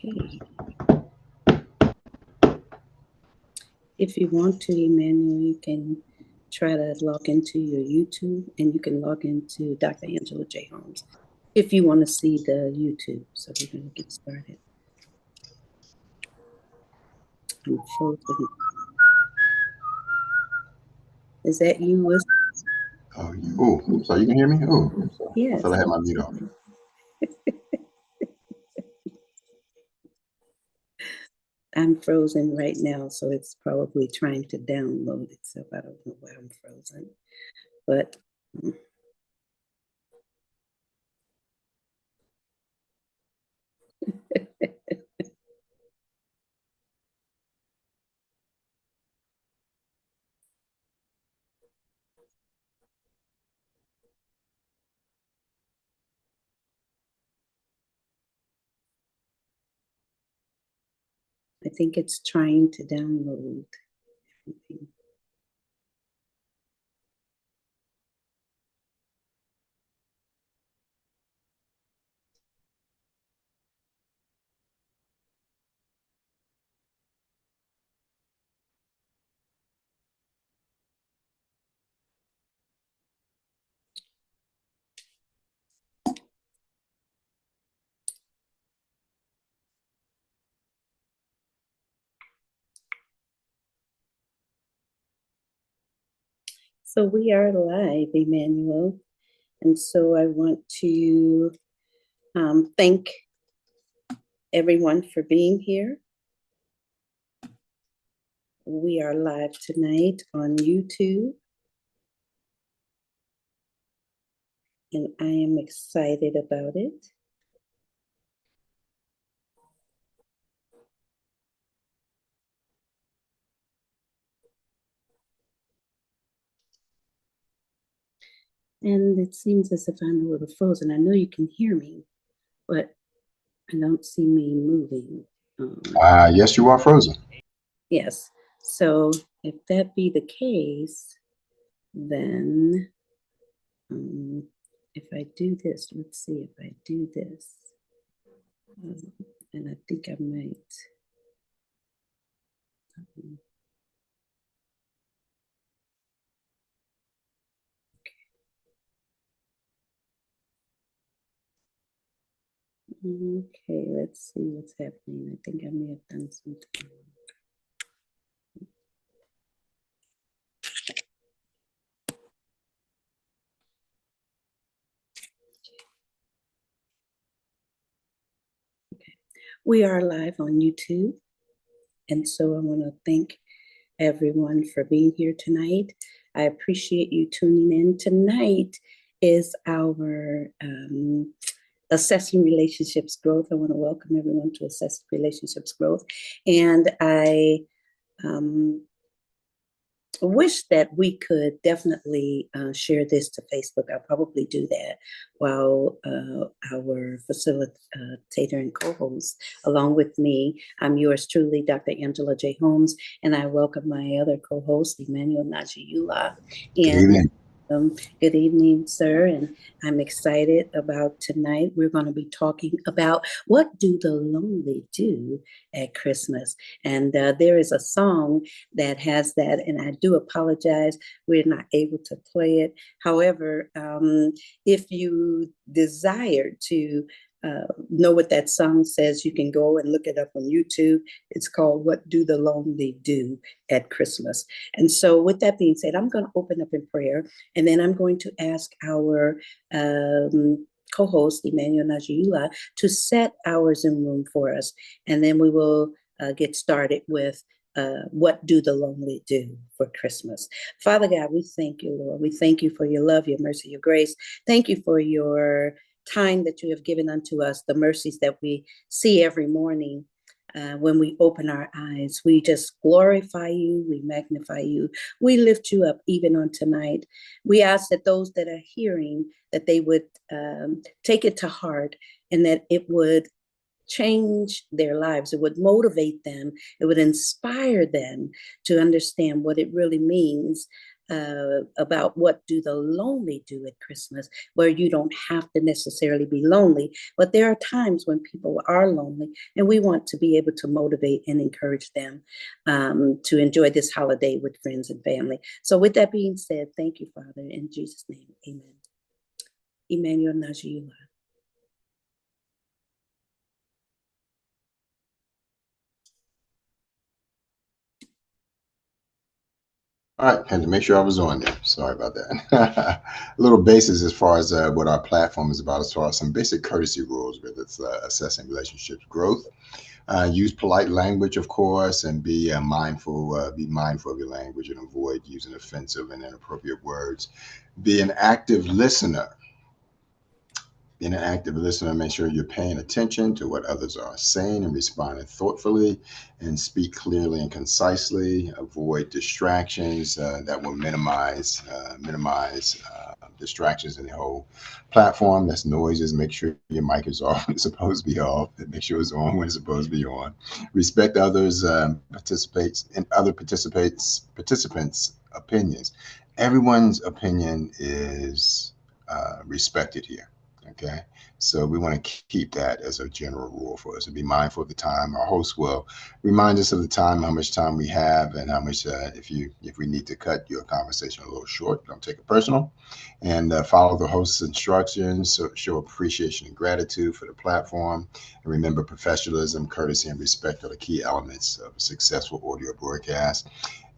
Okay. If you want to, Emmanuel, you can try to log into your YouTube, and you can log into Dr. Angela J. Holmes if you want to see the YouTube. So we're going to get started. I'm frozen. Is that you, Liz? Oh, so you can hear me? Oh, Yes. I thought I had my mute off. I'm frozen right now, so it's probably trying to download itself. I don't know why I'm frozen, but I think it's trying to download everything. So we are live, Emmanuel. And so I want to thank everyone for being here. We are live tonight on YouTube. And I am excited about it. And it seems as if I'm a little frozen. I know you can hear me, but I don't see me moving. Yes, you are frozen. Yes. So if that be the case, then if I do this, let's see if I do this. And I think I might. Okay, let's see what's happening. I think I may have done something wrong. Okay. We are live on YouTube. And so I want to thank everyone for being here tonight. I appreciate you tuning in. Tonight is our Assessing Relationships Growth. I want to welcome everyone to Assessing Relationships Growth. And I wish that we could definitely share this to Facebook. I'll probably do that while our facilitator and co-host, along with me, I'm yours truly, Dr. Angela J. Holmes, and I welcome my other co-host, Emmanuel Najiula. Good evening. Good evening, sir, and I'm excited about tonight. We're going to be talking about what do the lonely do at Christmas, and there is a song that has that, and I do apologize we're not able to play it. However, if you desire to know what that song says, you can go and look it up on YouTube. It's called What Do the Lonely Do at Christmas. And so with that being said, I'm going to open up in prayer, and then I'm going to ask our co-host, Emmanuel Najiula, to set our Zoom room for us. And then we will get started with what do the lonely do for Christmas? Father God, we thank you, Lord. We thank you for your love, your mercy, your grace. Thank you for your time that you have given unto us, the mercies that we see every morning. When we open our eyes, we just glorify you, we magnify you, we lift you up even on tonight. We ask that those that are hearing, that they would take it to heart, and that it would change their lives. It would motivate them. It would inspire them to understand what it really means about what do the lonely do at Christmas, where you don't have to necessarily be lonely, but there are times when people are lonely, and we want to be able to motivate and encourage them to enjoy this holiday with friends and family. So with that being said, thank you, Father, in Jesus' name, amen. Emmanuel Najiyula. All right, had to make sure I was on there. Sorry about that. A little basis as far as what our platform is about, as far as some basic courtesy rules with its assessing relationships growth. Use polite language, of course, and be mindful. Be mindful of your language and avoid using offensive and inappropriate words. Be an active listener. Being an active listener, make sure you're paying attention to what others are saying and responding thoughtfully, and speak clearly and concisely. Avoid distractions that will minimize distractions in the whole platform. That's noises. Make sure your mic is off when it's supposed to be off, and make sure it's on when it's supposed to be on. Respect others, participates in other participants' opinions. Everyone's opinion is respected here. Okay, so we want to keep that as a general rule for us, and be mindful of the time. Our host will remind us of the time, how much time we have, and how much if we need to cut your conversation a little short, don't take it personal, and follow the host's instructions. So show appreciation and gratitude for the platform, and remember, professionalism, courtesy, and respect are the key elements of a successful audio broadcast.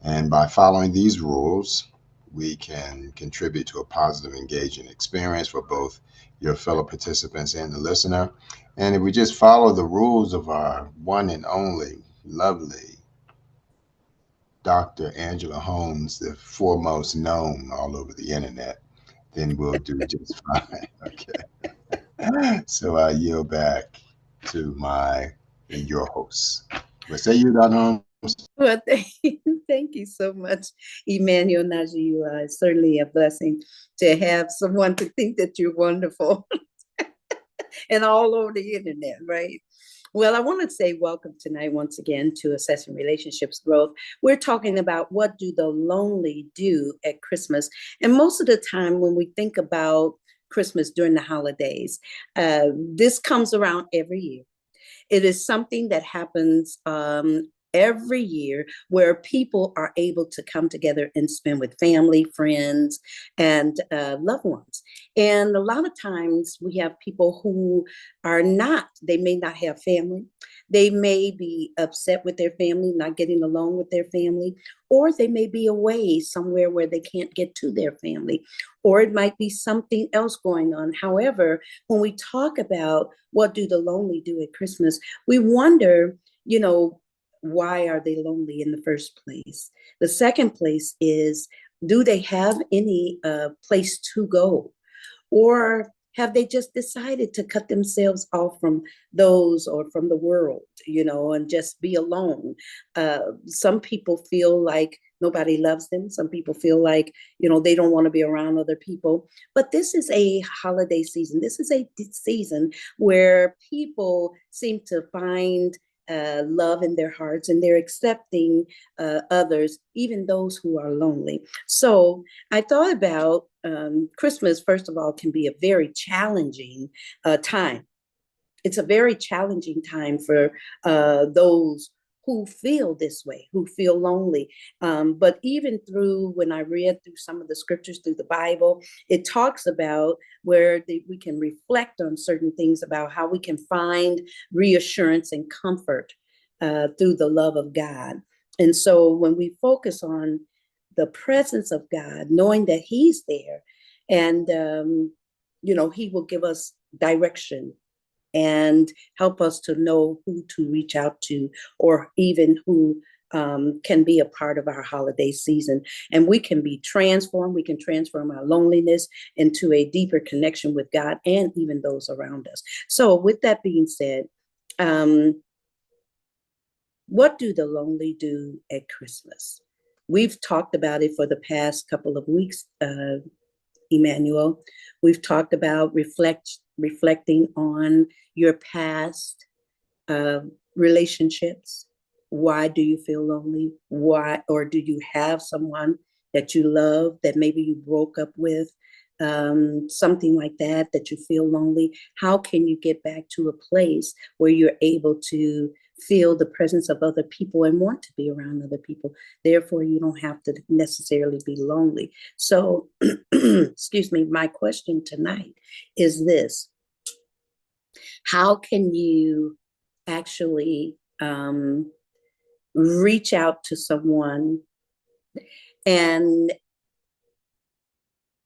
And by following these rules, we can contribute to a positive, engaging experience for both your fellow participants and the listener. And if we just follow the rules of our one and only lovely Dr. Angela Holmes, the foremost known all over the internet, then we'll do just fine. Okay. So I yield back to your host. What say you, Dr. Holmes? Well, thank you so much, Emmanuel Najee. You are certainly a blessing to have someone to think that you're wonderful and all over the internet, right? Well, I want to say welcome tonight once again to Assessing Relationships Growth. We're talking about what do the lonely do at Christmas. And most of the time when we think about Christmas during the holidays, this comes around every year. It is something that happens every year where people are able to come together and spend with family, friends, and loved ones. And a lot of times we have people who are not, they may not have family. They may be upset with their family, not getting along with their family, or they may be away somewhere where they can't get to their family, or it might be something else going on. However, when we talk about what do the lonely do at Christmas, we wonder, why are they lonely in the first place? The second place is, do they have any place to go? Or have they just decided to cut themselves off from those or from the world, and just be alone? Some people feel like nobody loves them. Some people feel like, they don't want to be around other people. But this is a holiday season. This is a season where people seem to find love in their hearts, and they're accepting others, even those who are lonely. So I thought about Christmas, first of all, can be a very challenging time. It's a very challenging time for those who feel this way, who feel lonely. But even when I read through some of the scriptures through the Bible, it talks about where we can reflect on certain things about how we can find reassurance and comfort through the love of God. And so when we focus on the presence of God, knowing that He's there, and He will give us direction and help us to know who to reach out to, or even who can be a part of our holiday season. And we can be transformed. We can transform our loneliness into a deeper connection with God and even those around us. So with that being said, what do the lonely do at Christmas? We've talked about it for the past couple of weeks, Emmanuel. We've talked about reflecting on your past relationships. Why do you feel lonely? Why, or do you have someone that you love that maybe you broke up with, something like that, that you feel lonely? How can you get back to a place where you're able to feel the presence of other people and want to be around other people? Therefore, you don't have to necessarily be lonely. So, excuse me, my question tonight is this: how can you actually reach out to someone, and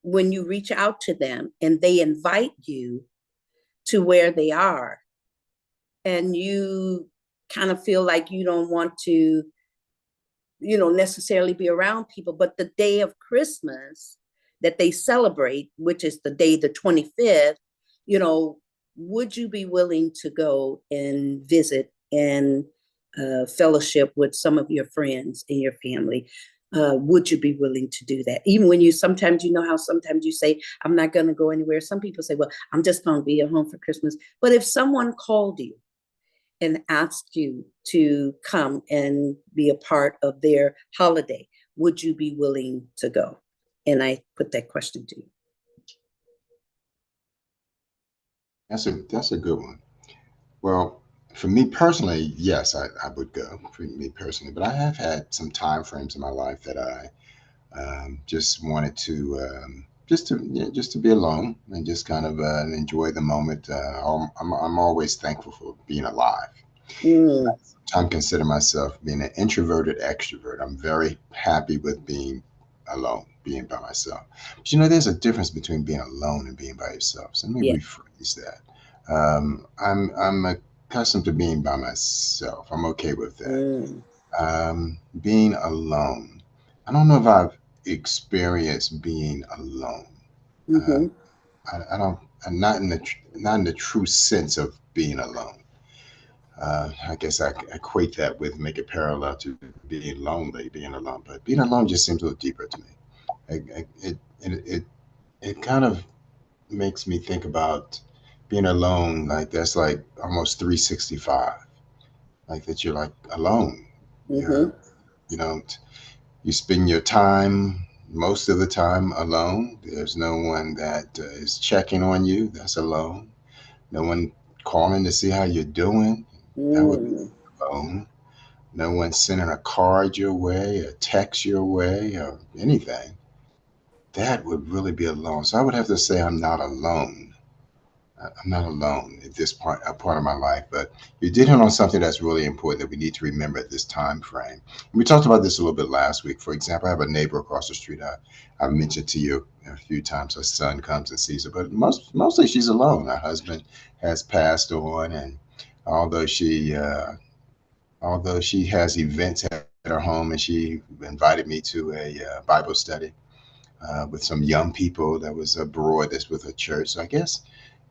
when you reach out to them and they invite you to where they are, and you kind of feel like you don't want to, necessarily be around people, but the day of Christmas that they celebrate, which is the day, the 25th, you know, would you be willing to go and visit and fellowship with some of your friends and your family? Would you be willing to do that? Even when you sometimes, how sometimes you say, I'm not going to go anywhere. Some people say, well, I'm just going to be at home for Christmas. But if someone called you and asked you to come and be a part of their holiday, would you be willing to go? And I put that question to you. That's a good one. Well, for me personally, yes, I would go for me personally, but I have had some time frames in my life that I just wanted to just to be alone and just kind of enjoy the moment. I'm always thankful for being alive. Mm, I consider myself being an introverted extrovert. I'm very happy with being alone, being by myself. But there's a difference between being alone and being by yourself. So let me yeah. rephrase that. I'm accustomed to being by myself. I'm okay with that. Mm, Being alone. I don't know if I've experienced being alone. Uh, mm-hmm, I don't. I'm not in the not in the true sense of being alone. I guess I equate that with make it parallel to being lonely, being alone. But being alone just seems a little deeper to me. It kind of makes me think about being alone. Like that's like almost 365. Like that you're like alone. mm-hmm, You know, you spend your time most of the time alone. There's no one that is checking on you. That's alone. No one calling to see how you're doing. That would be mm, alone. No one sending a card your way, a text your way, or anything. That would really be alone. So I would have to say I'm not alone. I'm not alone at this part, a part of my life. But you did hit on something that's really important that we need to remember at this time frame. And we talked about this a little bit last week. For example, I have a neighbor across the street. I mentioned to you a few times. Her son comes and sees her, but mostly she's alone. Her husband has passed on, and although she uh, although she has events at her home, and she invited me to a Bible study with some young people that was abroad that's with her church. So I guess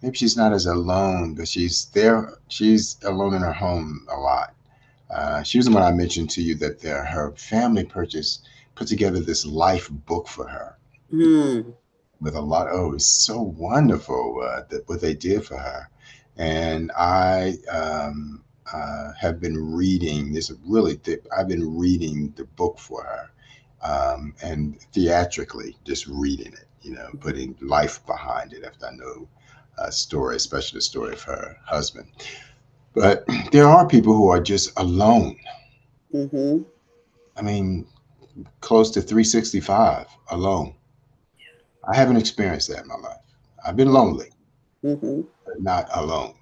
maybe she's not as alone, but she's there. She's alone in her home a lot. She was the one I mentioned to you that her family put together this life book for her mm, with a lot. Oh, it's so wonderful that what they did for her, and I have been reading this really thick. I've been reading the book for her, and theatrically just reading it. Putting life behind it after I know a story, especially the story of her husband. But there are people who are just alone. mm-hmm, I mean, close to 365 alone. I haven't experienced that in my life. I've been lonely, mm-hmm, but not alone.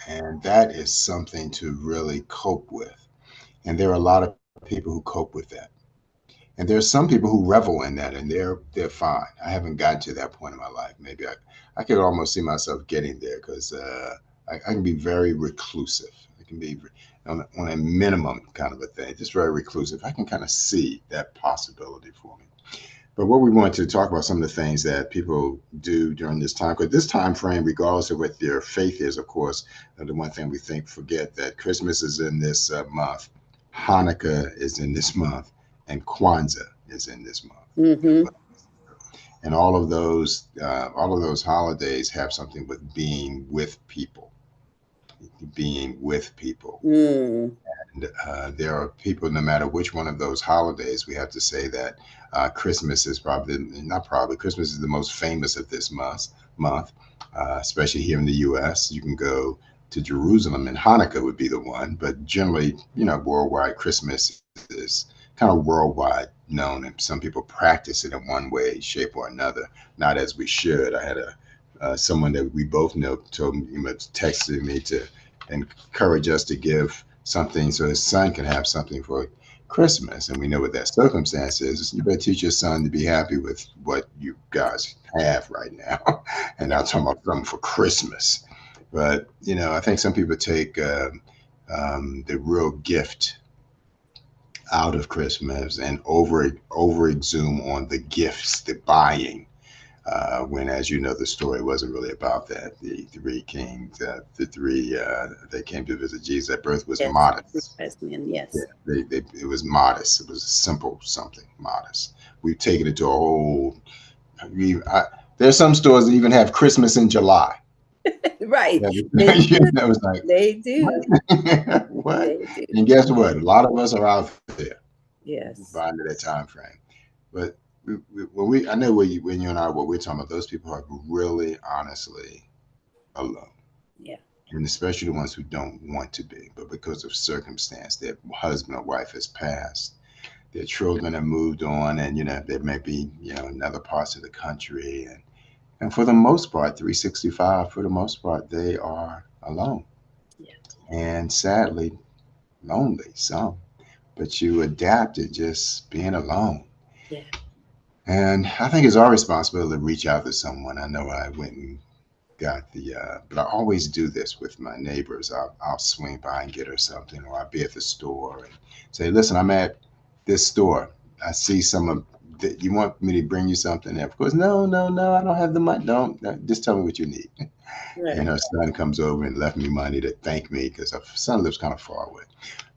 And that is something to really cope with. And there are a lot of people who cope with that. And there's some people who revel in that, and they're fine. I haven't gotten to that point in my life. Maybe I could almost see myself getting there because I can be very reclusive. I can be on a minimum kind of a thing, just very reclusive. I can kind of see that possibility for me. But what we want to talk about some of the things that people do during this time, because this time frame, regardless of what their faith is, of course, the one thing we think forget that Christmas is in this month, Hanukkah is in this month, and Kwanzaa is in this month. mm-hmm, And all of those holidays have something with being with people, being with people. mm, There are people, no matter which one of those holidays, we have to say that Christmas is probably, not probably, Christmas is the most famous of this month, especially here in the U.S. You can go to Jerusalem, and Hanukkah would be the one, but generally, worldwide, Christmas is kind of worldwide known, and some people practice it in one way, shape, or another, not as we should. I had a someone that we both know told me, texted me to encourage us to give something so his son can have something for Christmas. And we know what that circumstance is. You better teach your son to be happy with what you guys have right now. And Yeah. not talking about something for Christmas. But, I think some people take the real gift out of Christmas and over exhume on the gifts, the buying, when, as you know, the story wasn't really about that. The three kings, the three they came to visit Jesus at birth was Yes. modest. As men, Yeah, yes. it was modest. It was a simple something modest. We've taken it to a whole. We, I, there's some stores that even have Christmas in July. Right. Yeah, They do. it's like They do. what? What? They do. And guess what? A lot of us are out there Yes. by into that time frame. But when I know when you and I, what we're talking about, those people are really, honestly alone, Yeah. and especially the ones who don't want to be, but because of circumstance, their husband or wife has passed, their children have moved on, and they may be in other parts of the country, and for the most part, 365, for the most part, they are alone, Yeah. and sadly lonely. Some, but you adapt to just being alone. Yeah. And I think it's our responsibility to reach out to someone. I know I went and got but I always do this with my neighbors. I'll swing by and get her something, or I'll be at the store and say, listen, I'm at this store. I see some of that. You want me to bring you something? And of course, no, no, no, I don't have the money. Don't, just tell me what you need. And Right. her son comes over and left me money to thank me because her son lives kind of far away.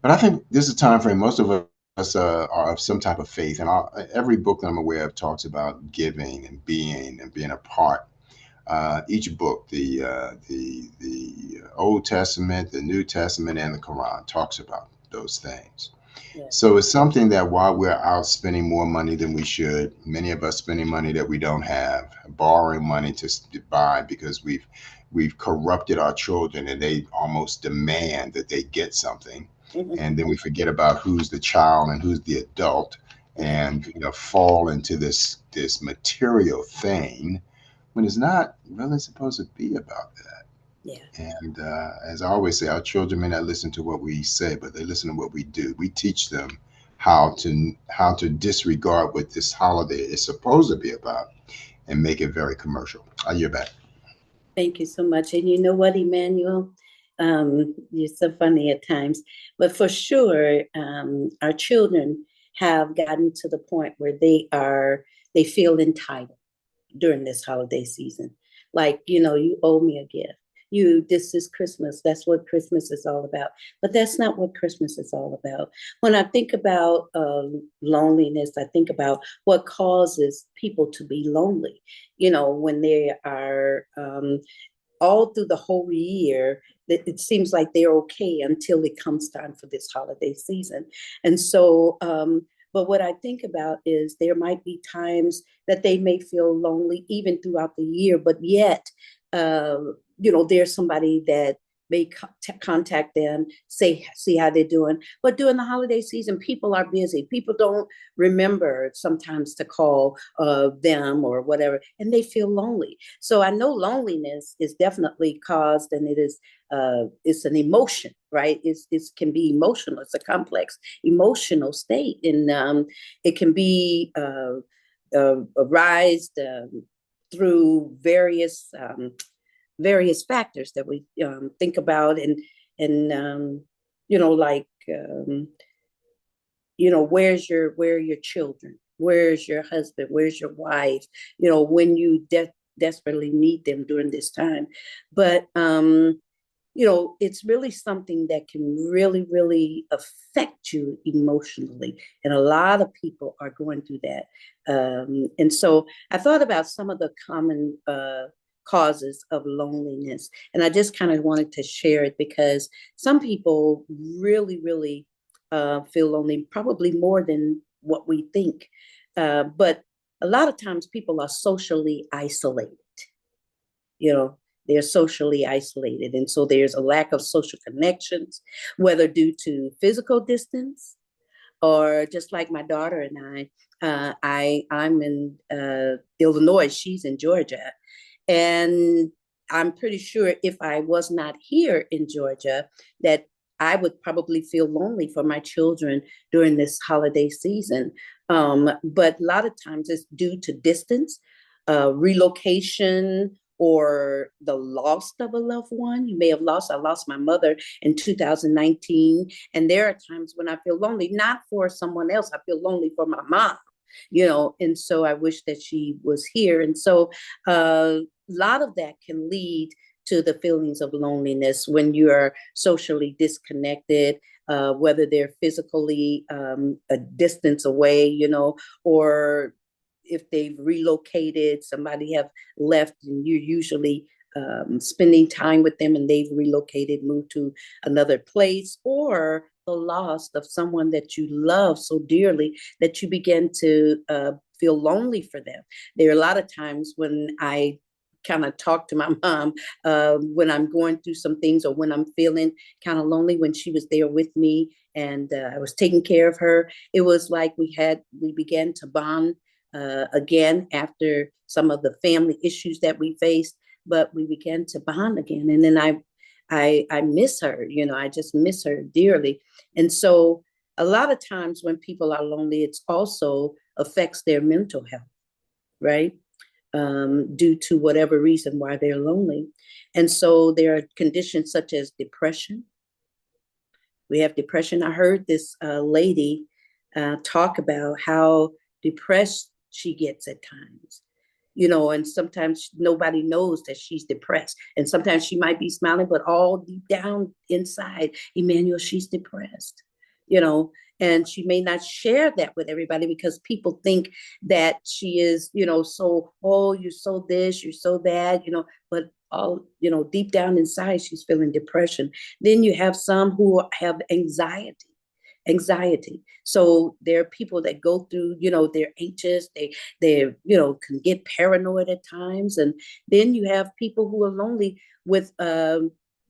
But I think this is a time frame most of us are of some type of faith, and every book that I'm aware of talks about giving and being a part. Each book, the Old Testament, the New Testament, and the Quran talks about those things. Yeah. So it's something that while we're out spending more money than we should, many of us spending money that we don't have, borrowing money to buy because we've corrupted our children and they almost demand that they get something, Mhm. and then we forget about who's the child and who's the adult, Yeah. and fall into this material thing when it's not really supposed to be about that. Yeah. And as I always say, our children may not listen to what we say, but they listen to what we do. We teach them how to disregard what this holiday is supposed to be about and make it very commercial. I hear back. Thank you so much. And you know what, Emmanuel? You're so funny at times, but for sure, our children have gotten to the point where they feel entitled during this holiday season. Like, you owe me a gift. This is Christmas. That's what Christmas is all about. But that's not what Christmas is all about. When I think about loneliness, I think about what causes people to be lonely. When they are all through the whole year, it seems like they're okay until it comes time for this holiday season. And so, but what I think about is there might be times that they may feel lonely even throughout the year, but yet, there's somebody that may contact them, see how they're doing. But during the holiday season, people are busy. People don't remember sometimes to call them or whatever, and they feel lonely. So I know loneliness is definitely caused, and it's an emotion, right? It can be emotional. It's a complex emotional state, and it can be arised through various factors that we think about, and like where are your children? Where's your husband? Where's your wife? When you desperately need them during this time. But it's really something that can really, really affect you emotionally. And a lot of people are going through that. And so I thought about some of the common causes of loneliness. And I just kind of wanted to share it because some people really, really feel lonely, probably more than what we think. But a lot of times people are socially isolated, you know, they're socially isolated. And so there's a lack of social connections, whether due to physical distance or just like my daughter and I'm in Illinois, she's in Georgia, and I'm pretty sure if I was not here in Georgia, that I would probably feel lonely for my children during this holiday season. But a lot of times it's due to distance, relocation, or the loss of a loved one. You may have lost, I lost my mother in 2019. And there are times when I feel lonely, not for someone else, I feel lonely for my mom, and so I wish that she was here. And so a lot of that can lead to the feelings of loneliness when you are socially disconnected, whether they're physically a distance away, or if they've relocated, somebody have left, and you're usually spending time with them and they've relocated, moved to another place, or the loss of someone that you love so dearly that you begin to feel lonely for them. There are a lot of times when I kind of talk to my mom when I'm going through some things, or when I'm feeling kind of lonely, when she was there with me and I was taking care of her. It was like we began to bond again after some of the family issues that we faced, but we began to bond again. And then I miss her, I just miss her dearly. And so a lot of times when people are lonely, it's also affects their mental health, right? Due to whatever reason why they're lonely. And so there are conditions such as depression. We have depression. I heard this lady talk about how depressed she gets at times, and sometimes nobody knows that she's depressed. And sometimes she might be smiling, but all deep down inside, Emmanuel, she's depressed, you know, and she may not share that with everybody because people think that she is, so, oh, you're so this, you're so that, but all, deep down inside, she's feeling depression. Then you have some who have anxiety. So there are people that go through, they're anxious, they can get paranoid at times. And then you have people who are lonely with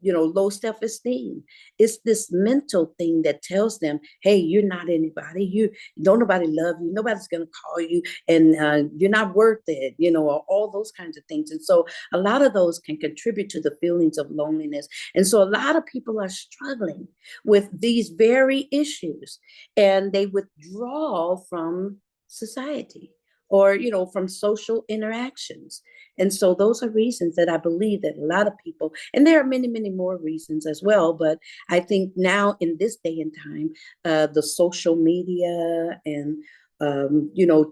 low self-esteem. It's this mental thing that tells them, hey, you're not anybody, you don't, nobody love you, nobody's going to call you, and you're not worth it, or all those kinds of things. And so a lot of those can contribute to the feelings of loneliness. And so a lot of people are struggling with these very issues, and they withdraw from society, or from social interactions. And so those are reasons that I believe that a lot of people, and there are many, many more reasons as well, but I think now in this day and time, the social media and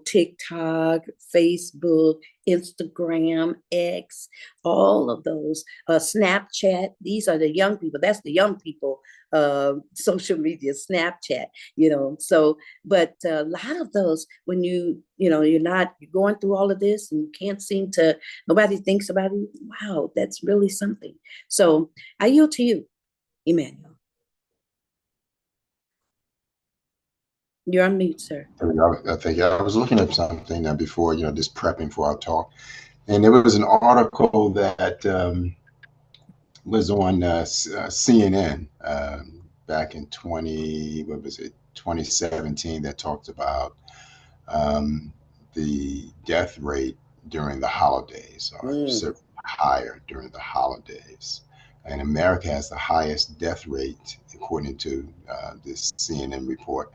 TikTok, Facebook, Instagram, X, all of those, Snapchat. These are the young people. That's the young people, social media, Snapchat. So, but a lot of those, when you're going through all of this and you can't seem to, nobody thinks about it. Wow, that's really something. So I yield to you, Emmanuel. You're on mute, sir. I think I was looking at something before, just prepping for our talk, and there was an article that was on CNN back in 2017, that talked about the death rate during the holidays, or higher during the holidays. And America has the highest death rate, according to this CNN report,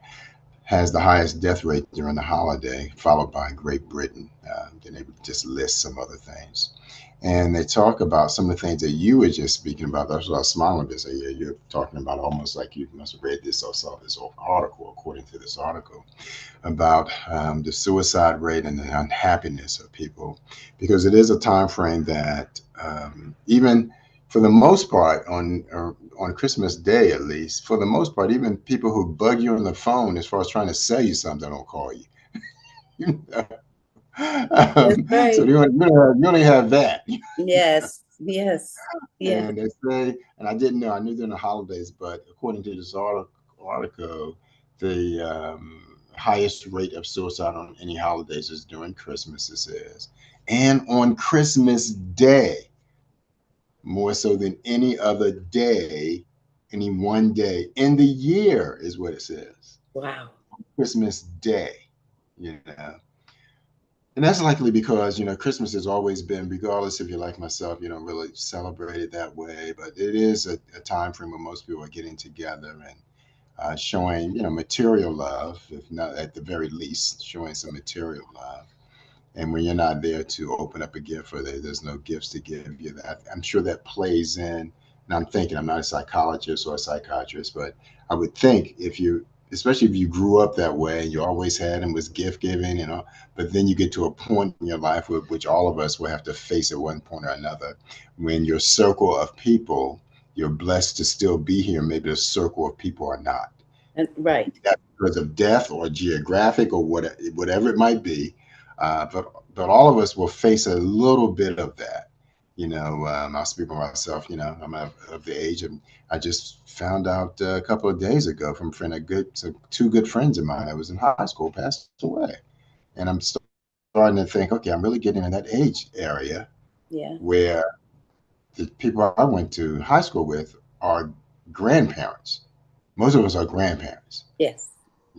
has the highest death rate during the holiday, followed by Great Britain. Then they would just list some other things. And they talk about some of the things that you were just speaking about. That's what I was smiling a bit. So yeah, you're talking about almost like you must have read this or saw this article, according to this article, about the suicide rate and the unhappiness of people, because it is a time frame that even for the most part on Christmas Day, at least for the most part, even people who bug you on the phone as far as trying to sell you something don't call you. That's So right. you only have that. Yes, yes, yeah. And they say, and I didn't know, I knew during the holidays, but according to this article, the highest rate of suicide on any holidays is during Christmas, it says. And on Christmas Day, more so than any other day, any one day in the year, is what it says. Wow. Christmas Day, you know. And that's likely because, Christmas has always been, regardless if you're like myself, you don't really celebrate it that way, but it is a time frame where most people are getting together and showing, material love, if not at the very least, showing some material love. And when you're not there to open up a gift or there's no gifts to give you, that I'm sure that plays in. And I'm thinking, I'm not a psychologist or a psychiatrist, but I would think if you, especially if you grew up that way and you always had and was gift giving, but then you get to a point in your life which all of us will have to face at one point or another, when your circle of people, you're blessed to still be here. Maybe the circle of people are not. And, right. That because of death or geographic or whatever it might be. But all of us will face a little bit of that. I'll speak for myself. I'm of the age, and I just found out a couple of days ago from a friend, two good friends of mine that was in high school passed away, and I'm starting to think, okay, I'm really getting in that age area Yeah. where the people I went to high school with are grandparents. Most of us are grandparents, Yes.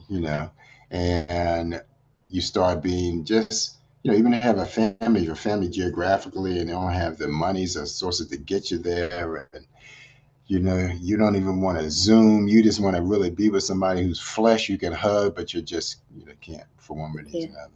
you know, and you start being just, even to have a family, your family geographically, and they don't have the monies or sources to get you there. And, you don't even want to Zoom. You just want to really be with somebody whose flesh you can hug, but you just, can't for one reason Okay. or another.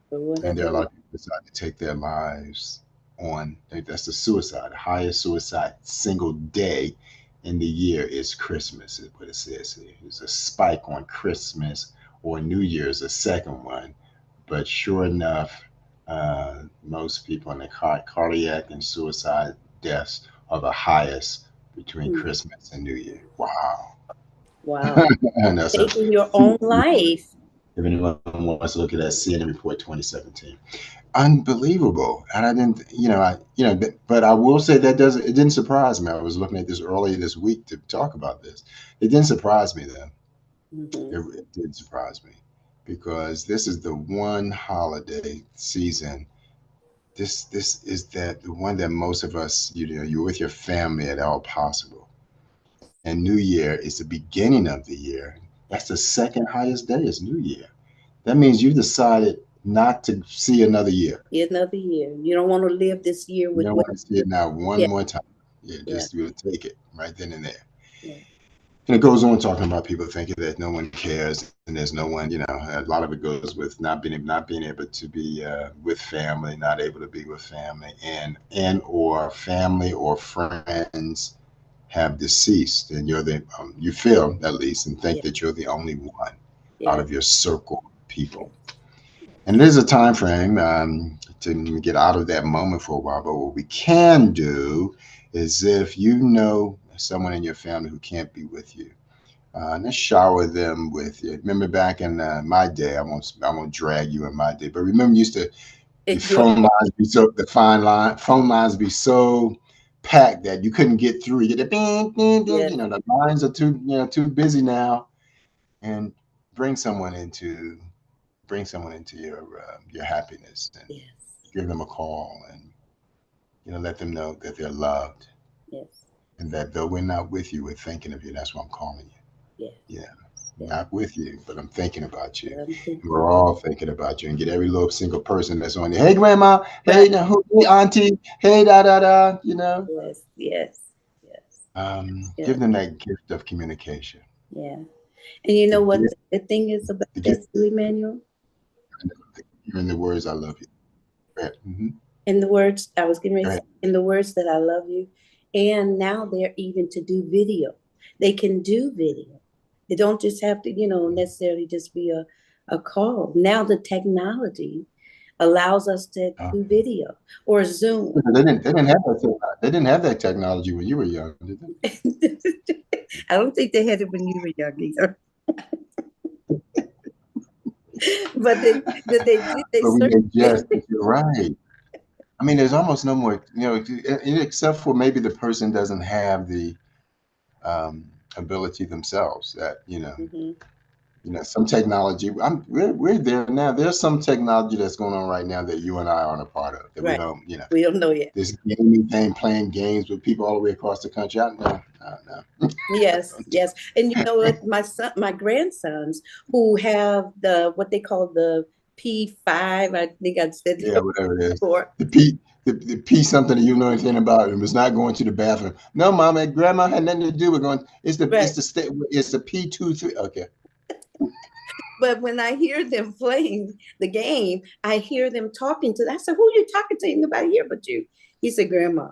For And there are whatever a lot reason. of people decide to take their lives on. That's the suicide. The highest suicide single day in the year is Christmas, is what it says here. There's a spike on Christmas, or New Year's, a second one. But sure enough, most people in the cardiac and suicide deaths are the highest between Mm. Christmas and New Year. Wow. Wow. And that's a Taking your huge own number. life. If anyone wants to look at that CNN report 2017, unbelievable. And I didn't, but I will say that doesn't, it didn't surprise me. I was looking at this earlier this week to talk about this. It didn't surprise me though. Hmm. It didn't surprise me because this is the one holiday season. This is that the one that most of us, you're with your family at all possible. And New Year is the beginning of the year. That's the second highest day is New Year. That means you decided not to see another year. Another year. You don't want to live this year You with don't what? want to see it now one Yeah. more time. Yeah, Yeah. just you take it right then and there. Yeah. And it goes on talking about people thinking that no one cares and there's no one, a lot of it goes with not being able to be with family, not able to be with family, and or family or friends have deceased, and you feel at least and think Yeah. that you're the only one out Yeah. of your circle of people. Yes. And there's a time frame to get out of that moment for a while. But what we can do is, if you know someone in your family who can't be with you, let's shower them with you. Remember back in my day, I won't drag you in my day, but remember, used to the It, you're, phone lines be so the fine line phone lines be so packed that you couldn't get through. You get the bing, bing, bing. yes. The lines are too busy now, and bring someone into your happiness, and Yes. give them a call, and let them know that they're loved, Yes. and that though we're not with you, we're thinking of you. That's why I'm calling Yes. you. Yeah, Yes. not with you, but I'm thinking about you. But I'm And thinking. we're all thinking about you, and get every little single person that's on there. Hey, grandma. Right. Hey, now, hey, auntie. Hey, da da da. Yes. Yes. Yes. Give Yes. them that gift of communication. Yeah. And you The know what gift, the thing is about the gift this, Emmanuel? of hearing the words "I love you." Go ahead. In the words, I was getting ready Go to say, ahead. in the words that I love you. And now they're even to do video. They can do video. They don't just have to, necessarily just be a call. Now the technology allows us to Uh, do video or Zoom. they didn't have that. They didn't have that technology when you were young, did they? I don't think they had it when you were young either. But they did, they But we certainly may did. just, you're right. I mean, there's almost no more, except for maybe the person doesn't have the ability themselves, that, Hmm. Some technology. We're there now. There's some technology that's going on right now that you and I aren't a part of. That we Right. don't. We don't know yet. This gaming thing, playing games with people all the way across the country. I don't Yes, know. yes. And you know what? My grandsons who have the what they call the P5, I think I said Yeah, that whatever it is. before. The P something that you know anything about him is not going to the bathroom. No, mom and grandma had nothing to do with going. It's Right. the state. It's the P23. Okay. But when I hear them playing the game, I hear them talking to. I said, "Who are you talking to? Ain't nobody here but you." He said, "Grandma,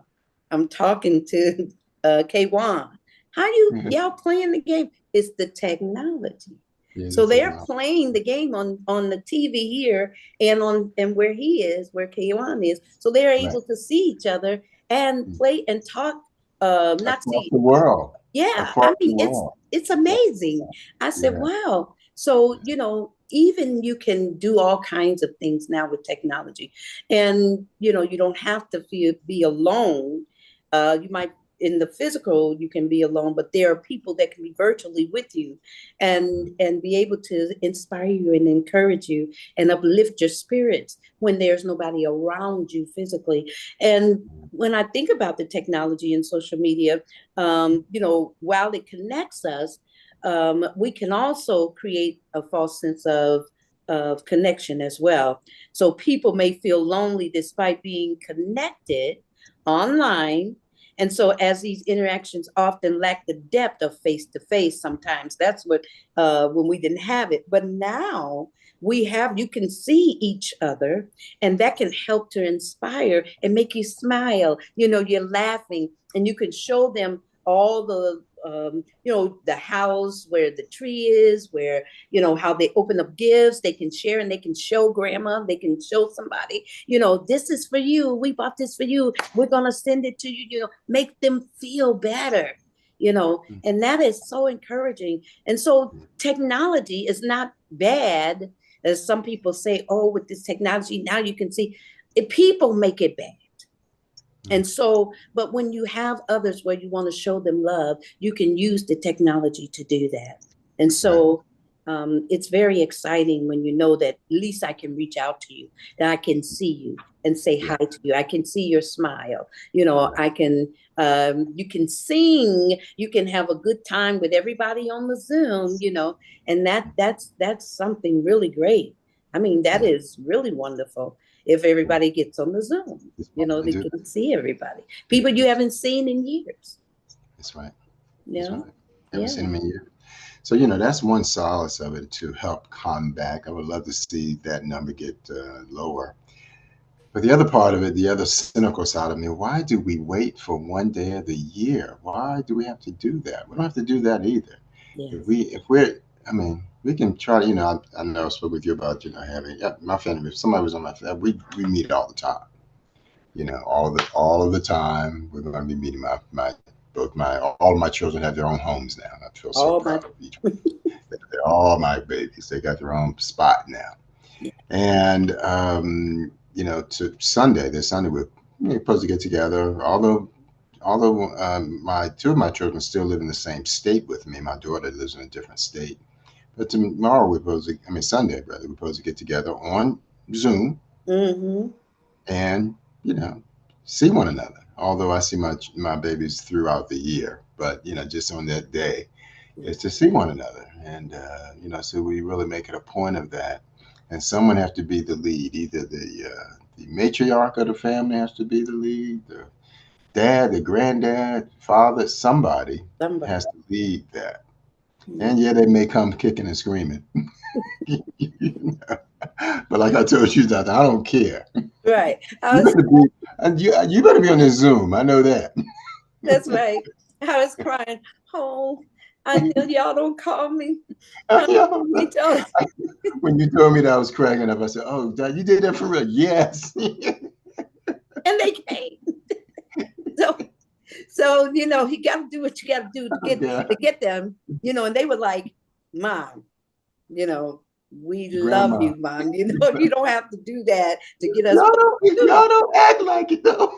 I'm talking to K1. How you Mhm. y'all playing the game? It's the technology." Yeah, the So they're technology. playing the game on the TV here and where he is, where K1 is. So they're Right. able to see each other and Mm. play and talk. Not Across see. the world. Yeah, I Across the mean world. it's Yeah. amazing. I said, Yeah. wow. So, even you can do all kinds of things now with technology. And, you don't have to be alone. You might in the physical you can be alone, but there are people that can be virtually with you and be able to inspire you and encourage you and uplift your spirits when there's nobody around you physically. And when I think about the technology and social media, while it connects us, we can also create a false sense of connection as well. So people may feel lonely despite being connected online. And so, as these interactions often lack the depth of face to face, sometimes that's what when we didn't have it. But now you can see each other, and that can help to inspire and make you smile. You're laughing, and you can show them all the house where the tree is, where, how they open up gifts, they can share and they can show grandma, they can show somebody, this is for you. We bought this for you. We're going to send it to you, make them feel better, and that is so encouraging. And so technology is not bad, as some people say, oh, with this technology, now you can see it, people make it bad. Mm. And so, but when you have others where you want to show them love, you can use the technology to do that. And Right. so, it's very exciting when you know that at least I can reach out to you, that I can see you and say Yeah. hi to you. I can see your smile. Right. You can sing, you can have a good time with everybody on the Zoom, and that's something really great. I mean, that Yeah. is really wonderful if Yeah. everybody gets on the Zoom, It's fun to they do. can see everybody. Yeah. People you haven't seen in years. That's right. That's Yeah. right. Haven't seen Yeah. them in years. So, that's one solace of it to help combat. I would love to see that number get lower. But the other part of it, the other cynical side of me, why do we wait for one day of the year? Why do we have to do that? We don't have to do that either. Yes. If we're, I mean, we can try to, I know I spoke with you about, having, yeah, my family, if somebody was on my family, we meet all the time, all of the time. We're going to be meeting all of my children have their own homes now. And I feel so All my proud of each one. They're all my babies. They got their own spot now. yeah. And to Sunday, this Sunday we're supposed to get together. Although my two of my children still live in the same state with me. My daughter lives in a different state. But tomorrow Sunday rather, we're supposed to get together on Zoom Mm-hmm. and see one another. Although I see my babies throughout the year, but just on that day Yeah. is to see one another. And so we really make it a point of that. And someone has to be the lead. Either the matriarch of the family has to be the lead, the dad, the granddad, father, somebody has Somebody. to lead that. Yeah. And yeah, they may come kicking and screaming. But like I told you, that I don't care. Right. You better be you better be on this Zoom. I know that. That's right. I was crying. Oh, I know y'all don't call me. I Yeah. need y'all. When you told me that I was cracking up, I said, "Oh, Dad, you did that for real?" Yes. And they came. So you got to do what you got to do to get Yeah. them, and they were like, Mom, you know, we love Grandma. you, Mom. You don't have to do that to get us. Y'all don't act like it though.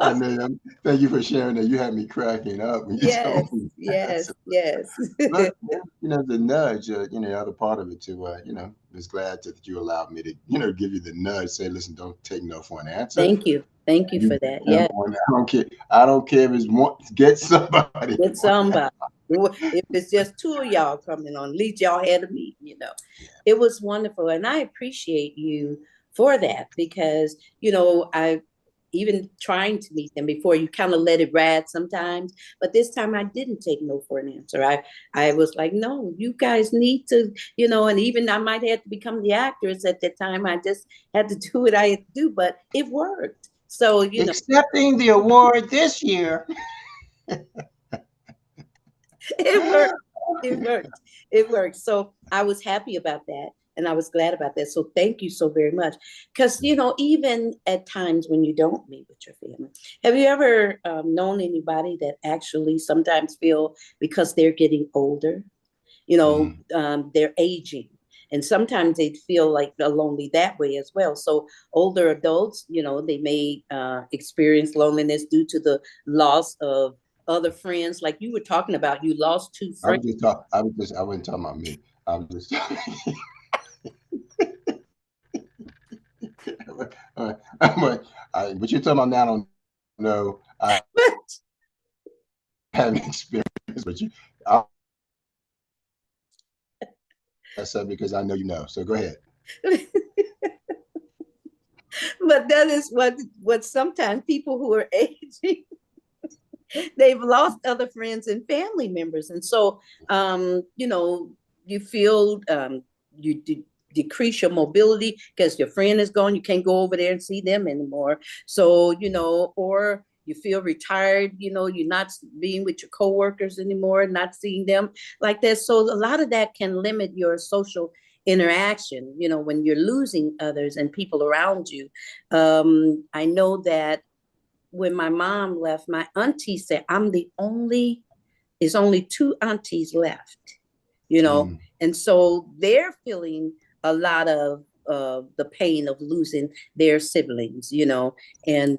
I So, know. Thank you for sharing that. You had me cracking up when you yes, told me that. yes, yes. But the nudge, the other part of it too. Was glad that you allowed me to, give you the nudge. Say, listen, don't take no for an answer. Thank you. Thank you You for get that. them Yeah. on. I don't care. I don't care if it's one. Get somebody With on. somebody. If it's just two of y'all coming on, at least y'all had a meeting. Yeah. It was wonderful. And I appreciate you for that because, I even trying to meet them before you kind of let it ride sometimes. But this time I didn't take no for an answer. I was like, no, you guys need to, and even I might have to become the actress at that time. I just had to do what I had to do, but it worked. So, Accepting the award this year. it worked. It worked. It worked. So I was happy about that. And I was glad about that. So thank you so very much. Because, even at times when you don't meet with your family, have you ever known anybody that actually sometimes feel because they're getting older, Mm. they're aging? And sometimes they feel like they're lonely that way as well. So older adults, they may experience loneliness due to the loss of other friends. Like you were talking about, you lost two I friends. was just talking. I wasn't talking about me. I was just. What you're talking about now, I don't know. I haven't experienced, but I'll mess up because I know you know. So go ahead. But that is what sometimes people who are aging, they've lost other friends and family members. And so you feel you decrease your mobility because your friend is gone, you can't go over there and see them anymore. So or you feel retired, you're not being with your coworkers anymore, not seeing them like that. So a lot of that can limit your social interaction, when you're losing others and people around you. I know that when my mom left, my auntie said, there's only two aunties left, Mm. and so they're feeling a lot of the pain of losing their siblings, and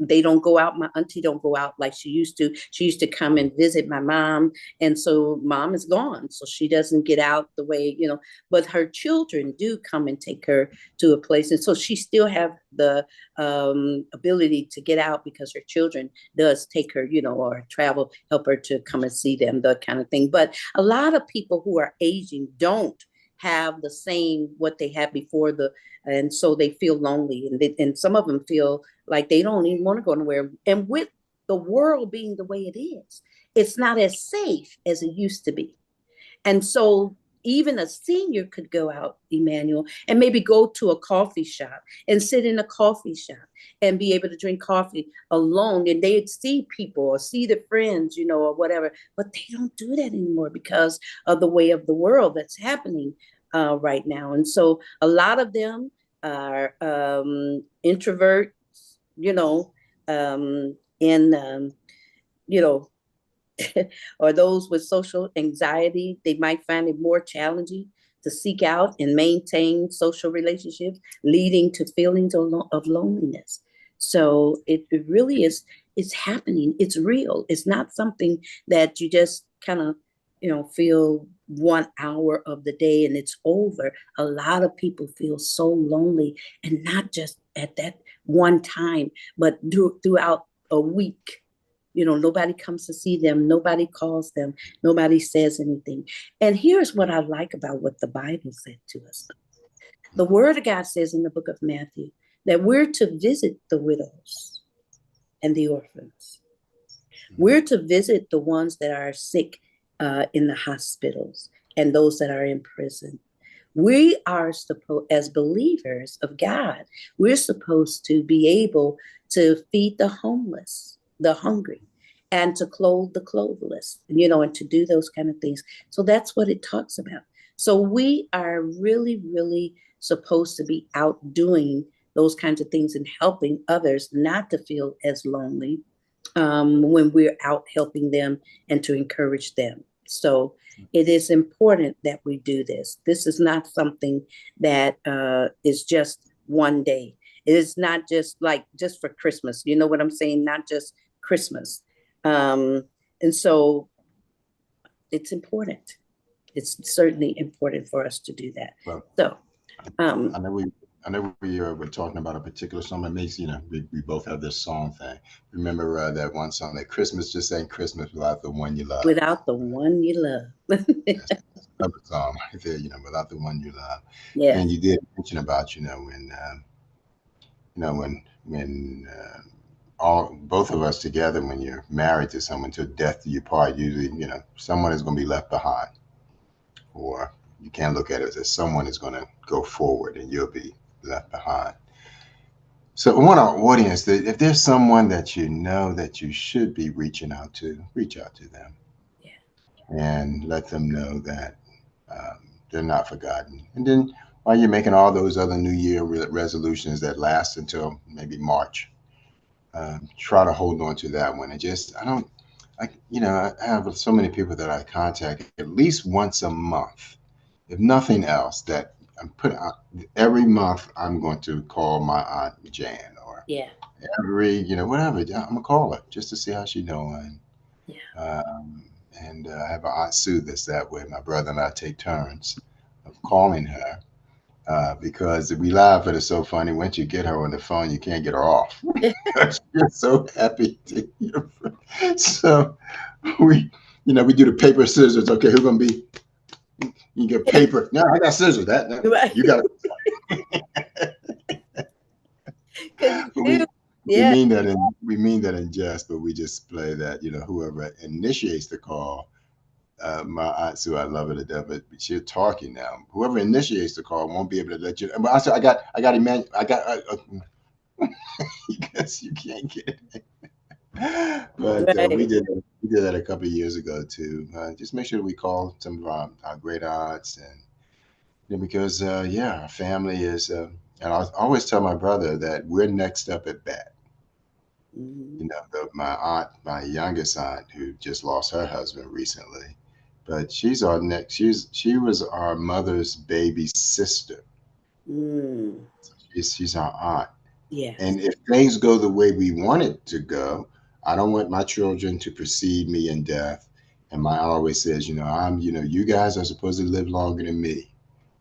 they don't go out. My auntie don't go out like she used to. She used to come and visit my mom, and so mom is gone, so she doesn't get out the way, but her children do come and take her to a place, and so she still have the ability to get out because her children does take her, or travel, help her to come and see them, that kind of thing. But a lot of people who are aging don't have the same what they had before and so they feel lonely, and some of them feel like they don't even want to go anywhere. And with the world being the way it is, it's not as safe as it used to be. And so even a senior could go out, Emmanuel, and maybe go to a coffee shop and sit in a coffee shop and be able to drink coffee alone. And they'd see people or see their friends, or whatever. But they don't do that anymore because of the way of the world that's happening right now. And so a lot of them are introverts, and, you know, or those with social anxiety, they might find it more challenging to seek out and maintain social relationships, leading to feelings of loneliness. So it really is, it's happening. It's real. It's not something that you just kind of, feel 1 hour of the day and it's over. A lot of people feel so lonely, and not just at that one time, but throughout a week. Nobody comes to see them, nobody calls them, nobody says anything. And here's what I like about what the Bible said to us. The word of God says in the book of Matthew that we're to visit the widows and the orphans. Mm. We're to visit the ones that are sick in the hospitals and those that are in prison. We are supposed, as believers of God, we're supposed to be able to feed the homeless, the hungry, and to clothe the clothless, and to do those kind of things. So that's what it talks about. So we are really, really supposed to be out doing those kinds of things and helping others not to feel as lonely when we're out helping them and to encourage them. So it is important that we do this. This is not something that is just one day. It is not just like just for Christmas. You know what I'm saying? Not just Christmas. Um, and so it's important. It's certainly important for us to do that. Well, So, I know we were talking about a particular song that makes, we both have this song thing. Remember that one song that Christmas just ain't Christmas without the one you love. without the one you love. That's another song right there, without the one you love. Yes. And you did mention about, when all both of us together, when you're married to someone till death do you part, usually, someone is going to be left behind, or you can't look at it as someone is going to go forward and you'll be left behind. So I want our audience that if there's someone that you know that you should be reaching out to, reach out to them Yeah. and let them know that they're not forgotten. And then while you're making all those other New Year resolutions that last until maybe March, try to hold on to that one. And just, I have so many people that I contact at least once a month, if nothing else, that I'm put out every month. I'm going to call my Aunt Jan, or Yeah. every, whatever. I'm gonna call her just to see how she's doing. Yeah. Um, and I have an Aunt Sue that's that way. My brother and I take turns of calling her because we laugh at it so funny. Once you get her on the phone, you can't get her off. You're so happy to hear from. So we, we do the paper scissors. Okay, who's gonna be? You get paper. No, I got scissors. Right. You got. Because you We do. we Yeah. mean that in jest, but we just play that. Whoever initiates the call. My aunt Sue, I love her to death, but she's talking now. Whoever initiates the call won't be able to let you. But I said, I got Emmanuel. I got. Because you can't get it. But we Right. did that a couple of years ago too. Just make sure that we call some of our great aunts, and because our family is. And I always tell my brother that we're next up at bat. Mhm. My aunt, my youngest aunt, who just lost her husband recently, but she's our next. She was our mother's baby sister. Mm. She's our aunt. Yes. And if things go the way we want it to go, I don't want my children to precede me in death. And my aunt always says, you guys are supposed to live longer than me.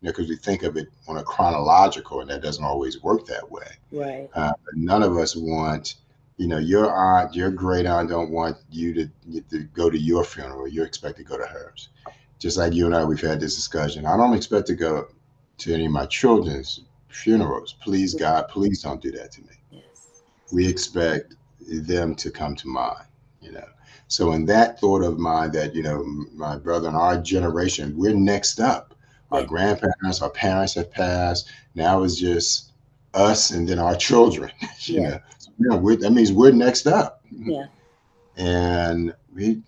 Because we think of it on a chronological, and that doesn't always work that way. Right. But none of us want, your aunt, your great aunt don't want you to go to your funeral. You're expected to go to hers. Just like you and I, we've had this discussion. I don't expect to go to any of my children's funerals. Please, God, please don't do that to me. Yes. We expect them to come to mine, you know. So in that thought of mine that, my brother and our generation, we're next up. Our Yeah. grandparents, our parents have passed. Now it's just us and then our children, you Yeah. know. So, that means we're next up. Yeah. And you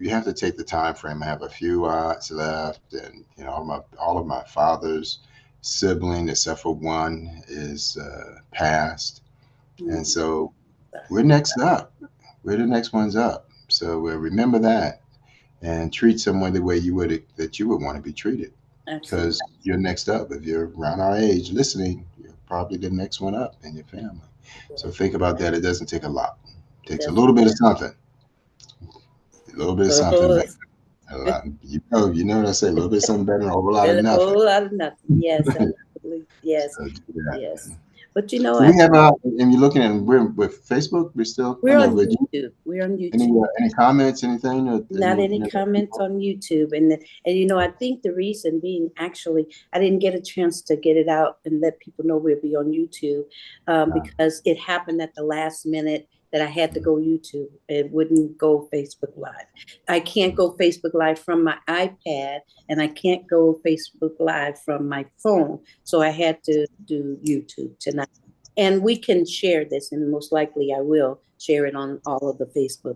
have to take the time frame. I have a few aunts left, and all of my father's sibling, except for one, is passed, and Mm. so we're next up. We're the next ones up. So remember that and treat someone the way you would want to be treated, Absolutely. because you're next up. If you're around our age listening, you're probably the next one up in your family. So Yeah. think about that. It doesn't take a lot. It It takes a doesn't. little bit of something. A little bit of something Oh, better. A lot. You know what I say. A little bit of something better than a whole lot of a nothing. whole lot of nothing. Yes. Absolutely. Yes. So do that. Yes. But Do I we have and you're looking at we're with Facebook? We're still. I we're know, on but YouTube. We're on any YouTube. comments? Anything? Not any comments on YouTube. And I think the reason being actually I didn't get a chance to get it out and let people know we'll be on YouTube because it happened at the last minute that I had to go YouTube. It wouldn't go Facebook Live. I can't go Facebook Live from my iPad and I can't go Facebook Live from my phone. So I had to do YouTube tonight. And we can share this, and most likely I will share it on all of the Facebook.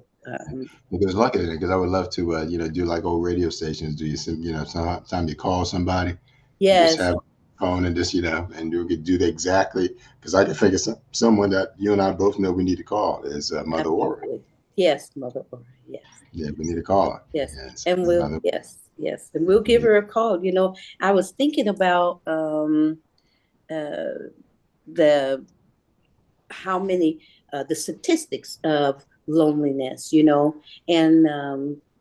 Because lucky then, because I would love to, do like old radio stations. Do sometime you call somebody, you just Yes, have a phone and just, and you could do the exactly. Because I can think of someone that you and I both know we need to call is Mother Aura. absolutely. Yes, Mother Aura. Yes, Yeah, we need to call her. yes. Yes, And Mother. yes. And we'll We give need. her a call. I was thinking about uh the how many the statistics of loneliness, and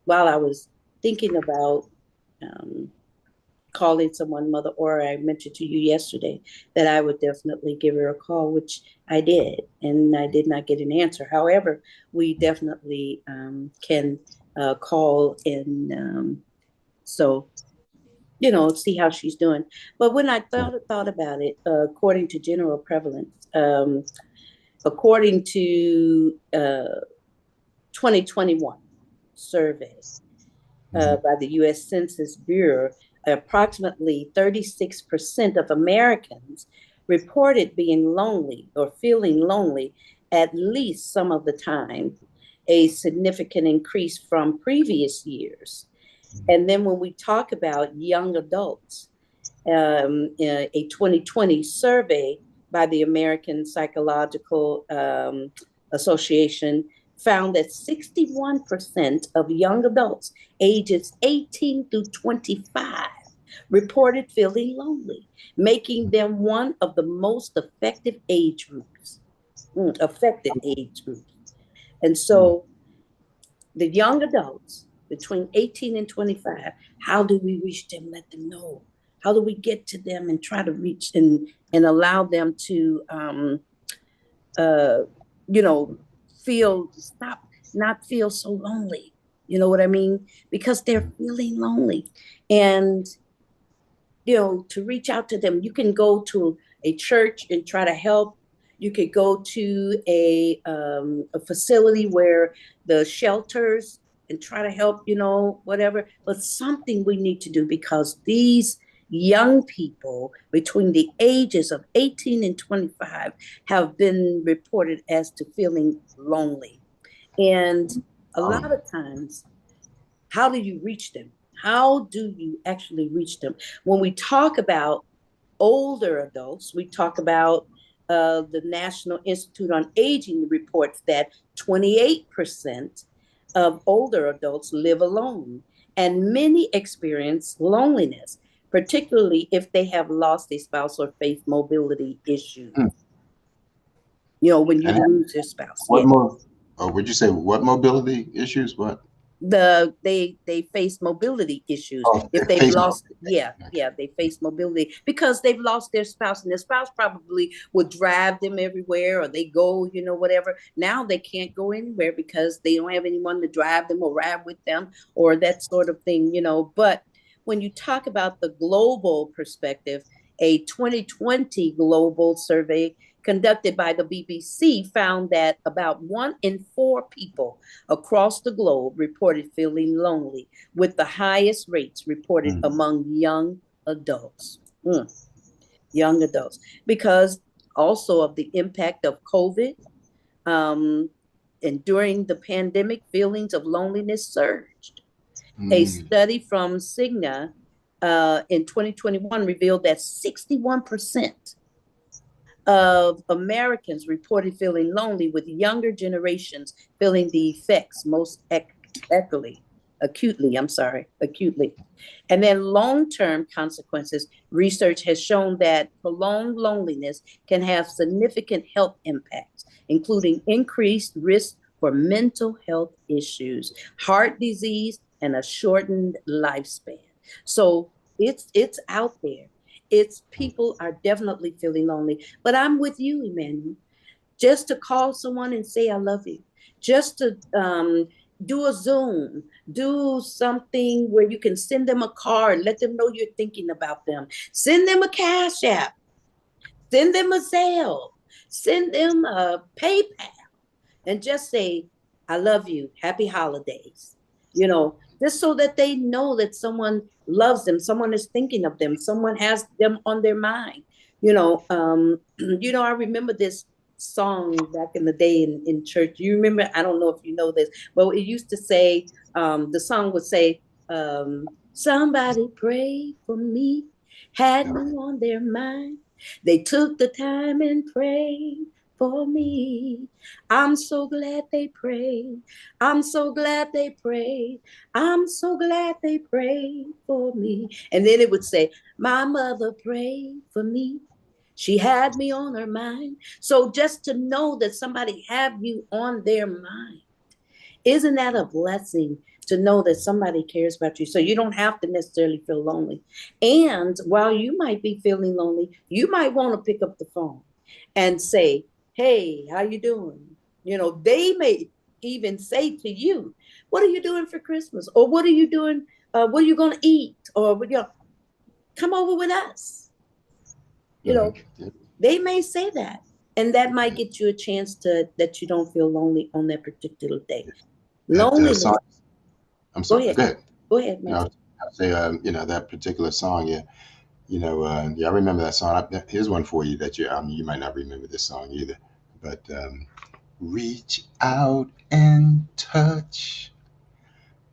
while I was thinking about um, calling someone mother, or I mentioned to you yesterday that I would definitely give her a call, which I did, and I did not get an answer. However, we definitely can call and so see how she's doing. But when I thought about it, according to general prevalence, according to 2021 survey Mhm. by the U.S. Census Bureau, approximately 36% of Americans reported being lonely or feeling lonely at least some of the time, a significant increase from previous years. And then when we talk about young adults, a 2020 survey by the American Psychological Association found that 61% of young adults ages 18 through 25 reported feeling lonely, making them one of the most effective age groups. Affected age groups. And Mm. so the young adults between 18 and 25, how do we reach them, let them know? How do we get to them and try to reach and allow them to uh you know feel stop not feel so lonely, you know what I mean, because they're feeling lonely. And to reach out to them. You can go to a church and try to help. You could go to a facility where the shelters and try to help, whatever. But something we need to do because these young people between the ages of 18 and 25 have been reported as to feeling lonely. And a lot Um, of times how do you reach them? How do you actually reach them? When we talk about older adults, we talk about the National Institute on Aging reports that 28% of older adults live alone, and many experience loneliness, particularly if they have lost a spouse or face mobility issues. mm. When you And lose your spouse, what yeah. more? Would you say what mobility issues? What? They face mobility issues Oh, if they've face lost. mobility. Yeah, they face mobility because they've lost their spouse, and their spouse probably would drive them everywhere, or they go, whatever. Now they can't go anywhere because they don't have anyone to drive them or ride with them or that sort of thing. But when you talk about the global perspective, a 2020 global survey conducted by the BBC found that about 1 in 4 people across the globe reported feeling lonely, with the highest rates reported Mm. among young adults. Young adults, because also of the impact of COVID. Um, and during the pandemic, feelings of loneliness surged. A Mm. study from Cigna in 2021 revealed that 61% of Americans reported feeling lonely, with younger generations feeling the effects most acutely. And then long term consequences. Research has shown that prolonged loneliness can have significant health impacts, including increased risk for mental health issues, heart disease, and a shortened lifespan. So it's out there. It's people are definitely feeling lonely. But I'm with you, Emmanuel. Just to call someone and say I love you, just to do a Zoom, do something where you can send them a card, let them know you're thinking about them, send them a Cash App, send them a Zelle, send them a PayPal, and just say, I love you. Happy holidays. Just so that they know that someone loves them, someone is thinking of them, someone has them on their mind. I remember this song back in the day in church. You remember, I don't know if you know this, but it used to say, the song would say, somebody pray for me, had Yeah. me on their mind. They took the time and prayed for me. I'm so glad they prayed. I'm so glad they prayed. I'm so glad they prayed for me. And then it would say, my mother prayed for me. She had me on her mind. So just to know that somebody have you on their mind, isn't that a blessing to know that somebody cares about you? So you don't have to necessarily feel lonely. And while you might be feeling lonely, you might want to pick up the phone and say, "Hey, how you doing?" You know, they may even say to you, "What are you doing for Christmas?" Or "What are you doing? What are you going to eat?" Or, you know, "Come over with us." You Hmm. know, Yeah. they may say that. And that might get you a chance to that you don't feel lonely on that particular day. That Loneliness. song. I'm Go sorry. ahead. Go ahead. Go ahead, You know, Martin. I say, that particular song. Yeah. Yeah, I remember that song. Here's one for you that you might not remember this song either, but reach out and touch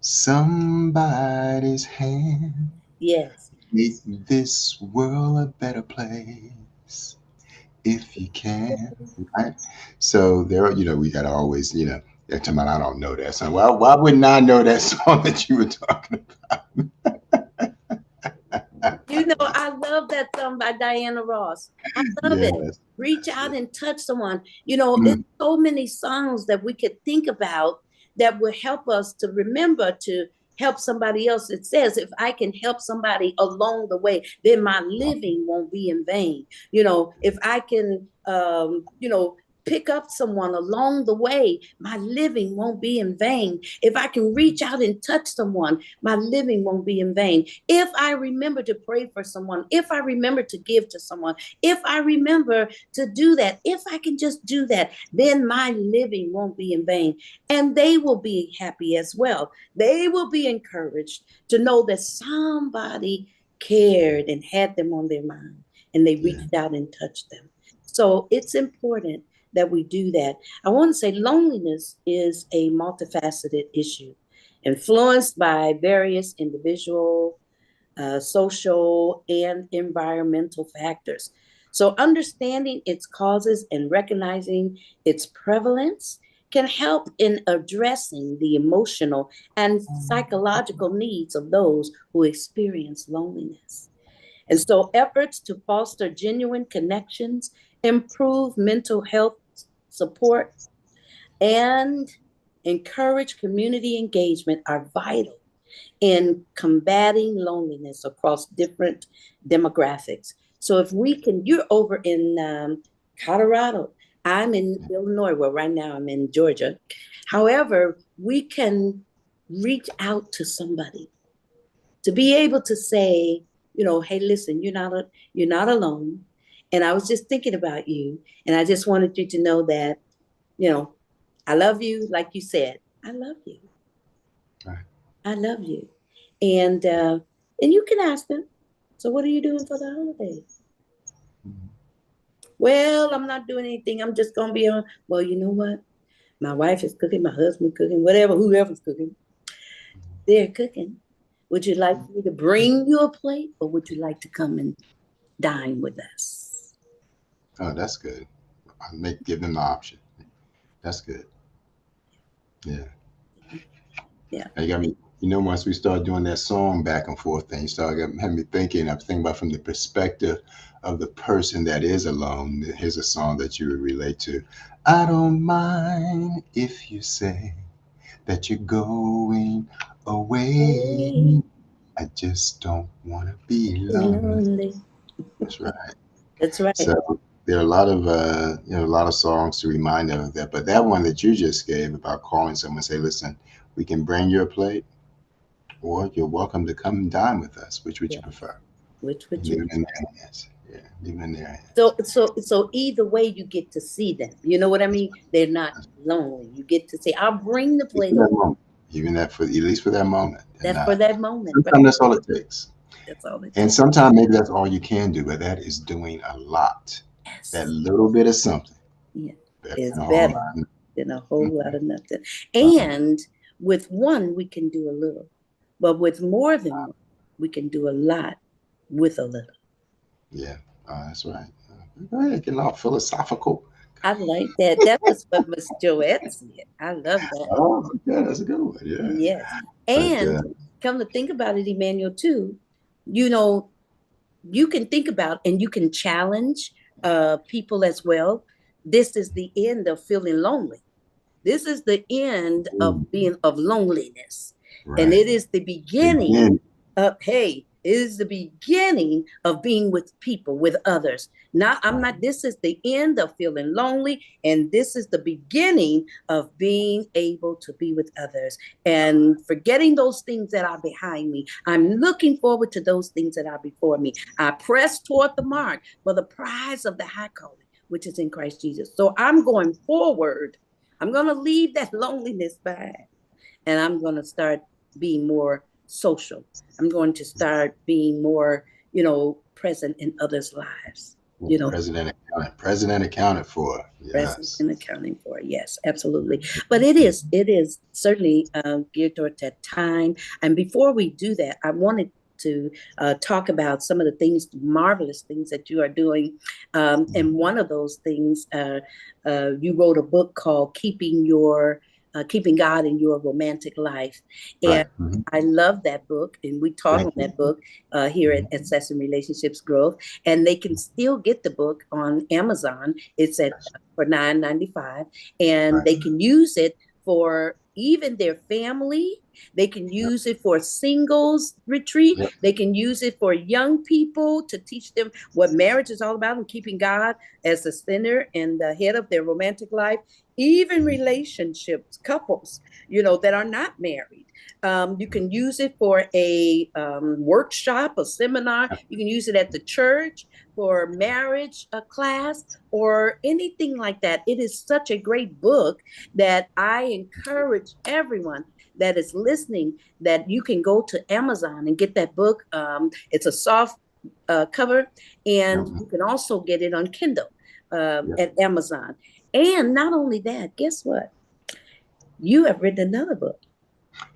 somebody's hand. Yes. Make this world a better place if you can. Right? So there, we gotta always, they're talking about, I don't know that song. Well, why wouldn't I know that song that you were talking about? You know, I love that song by Diana Ross. I love it. Yes. Reach out and touch someone. You know, it's Mm, so many songs that we could think about that will help us to remember to help somebody else. It says, if I can help somebody along the way, then my living won't be in vain. You know, if I can, pick up someone along the way, my living won't be in vain. If I can reach out and touch someone, my living won't be in vain. If I remember to pray for someone, if I remember to give to someone, if I remember to do that, if I can just do that, then my living won't be in vain. And they will be happy as well. They will be encouraged to know that somebody cared and had them on their mind and they yeah. reached out and touched them. So it's important that we do that. I want to say loneliness is a multifaceted issue influenced by various individual, social, and environmental factors. So, understanding its causes and recognizing its prevalence can help in addressing the emotional and psychological needs of those who experience loneliness. And so, efforts to foster genuine connections, improve mental health support, and encourage community engagement are vital in combating loneliness across different demographics. So if we can, you're over in Colorado, I'm in Illinois, well, right now I'm in Georgia. However, we can reach out to somebody to be able to say, hey, listen, you're not alone. And I was just thinking about you, and I just wanted you to know that, you know, I love you, like you said. I love you. Right. I love you. And you can ask them, so what are you doing for the holidays? Mhm. Well, I'm not doing anything. I'm just gonna be on. Well, you know what? My wife is cooking, my husband cooking, whatever, whoever's cooking, they're cooking. Would you like me to bring you a plate or would you like to come and dine with us? Oh, that's good. Give them the option. That's good. Yeah. Yeah, Now you got me. Once we start doing that song back and forth thing, having me thinking. I'm thinking about from the perspective of the person that is alone. Here's a song that you would relate to. I don't mind if you say that you're going away. hey, I just don't want to be lonely. lonely. That's right. That's right. So there are a lot of a lot of songs to remind them of that. But that one that you just gave about calling someone, say, listen, we can bring you a plate, or you're welcome to come and dine with us. Which would you Yeah. prefer? Which would And you leave it in prefer? their hands. Yeah, leave it in their hands. So either way, you get to see them. You know what I mean? They're not lonely. You get to say, "I'll bring the Just plate for that over." moment. Even that for at least for that moment. And That's for that moment, right? sometimes that's all it takes. That's all it And takes. sometimes maybe that's all you can do, but that is doing a lot. That Yes, little bit of something yeah, better is than a whole better lot. than a whole lot of nothing. Uh, And with one, we can do a little, but with more than one, we can do a lot with a little. yeah, that's right. Go ahead, getting all philosophical. I like that. That was what Miss Joette said. I love that. Oh, yeah, that's a good one. Yeah, Yes. but And come to think about it, Emmanuel, too, you know, you can think about and you can challenge people as well. This is the end of feeling lonely. This is the end of Ooh, being of loneliness. And right. it is the beginning Again, of, hey, it is the beginning of being with people, with others. Now, I'm right. not, this is the end of feeling lonely. And this is the beginning of being able to be with others and forgetting those things that are behind me. I'm looking forward to those things that are before me. I press toward the mark for the prize of the high calling, which is in Christ Jesus. So I'm going forward. I'm going to leave that loneliness behind and I'm going to start being more social. I'm going to start being more, present in others' lives, President accounted for. present Yes. and accounting for. Yes, absolutely. But it is certainly geared toward that time. And before we do that, I wanted to talk about some of the things, marvelous things that you are doing. And one of those things, you wrote a book called Keeping God in Your Romantic Life. And Right. Mhm. I love that book, and we taught on Thank you. that book here at Mhm. Assessing Relationships Growth. And they can still get the book on Amazon. It's at Yes. for $9.95, and Right. they can use it for even their family. They can Yep. use it for singles retreat. Yep. They can use it for young people to teach them what marriage is all about and keeping God as the center and the head of their romantic life. Even Mhm. relationships, couples, that are not married. You can use it for a workshop, a seminar. Yep. You can use it at the church for marriage class or anything like that. It is such a great book that I encourage everyone that is listening that you can go to Amazon and get that book. It's a soft cover, and Yep. you can also get it on Kindle Yep. at Amazon. And not only that, guess what? You have written another book.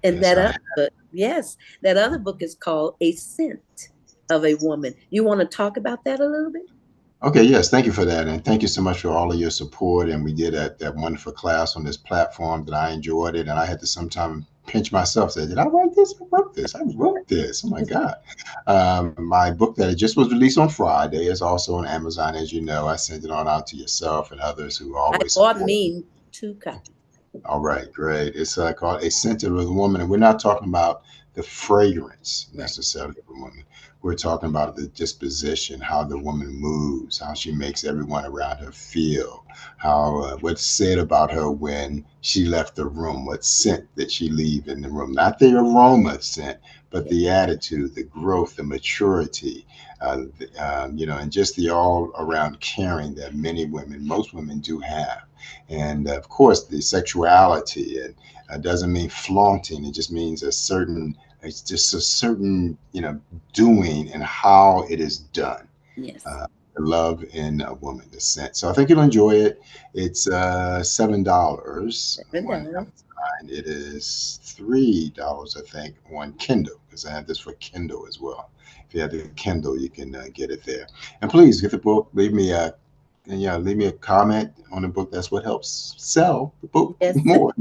And Yes, that I other book, yes, that other book is called A Scent of a Woman. You want to talk about that a little bit? Okay, yes, thank you for that. And thank you so much for all of your support. And we did that wonderful class on this platform that I enjoyed it. And I had to sometime pinch myself, say, did I write this? I wrote this. I wrote this. Oh my God. My book that it just was released on Friday is also on Amazon, as you know. I sent it on out to yourself and others who I always bought support. me 2 copies. All right, great. It's called A Scented with a Woman. And we're not talking about the fragrance Right. necessarily of a woman. We're talking about the disposition, how the woman moves, how she makes everyone around her feel, how what's said about her when she left the room, what scent that she leave in the room. Not the aroma scent, but Yeah. the attitude, the growth, the maturity, and just the all around caring that many women, most women do have. And of course, the sexuality, it doesn't mean flaunting. It just means it's just a certain, doing and how it is done. Yes. Uh, the love in a woman, the scent. So I think you'll enjoy it. It's $7 on $7. Amazon. It is $3, I think, on Kindle because I have this for Kindle as well. If you have the Kindle, you can get it there. And please get the book. Leave me a comment on the book. That's what helps sell the book Yes. more.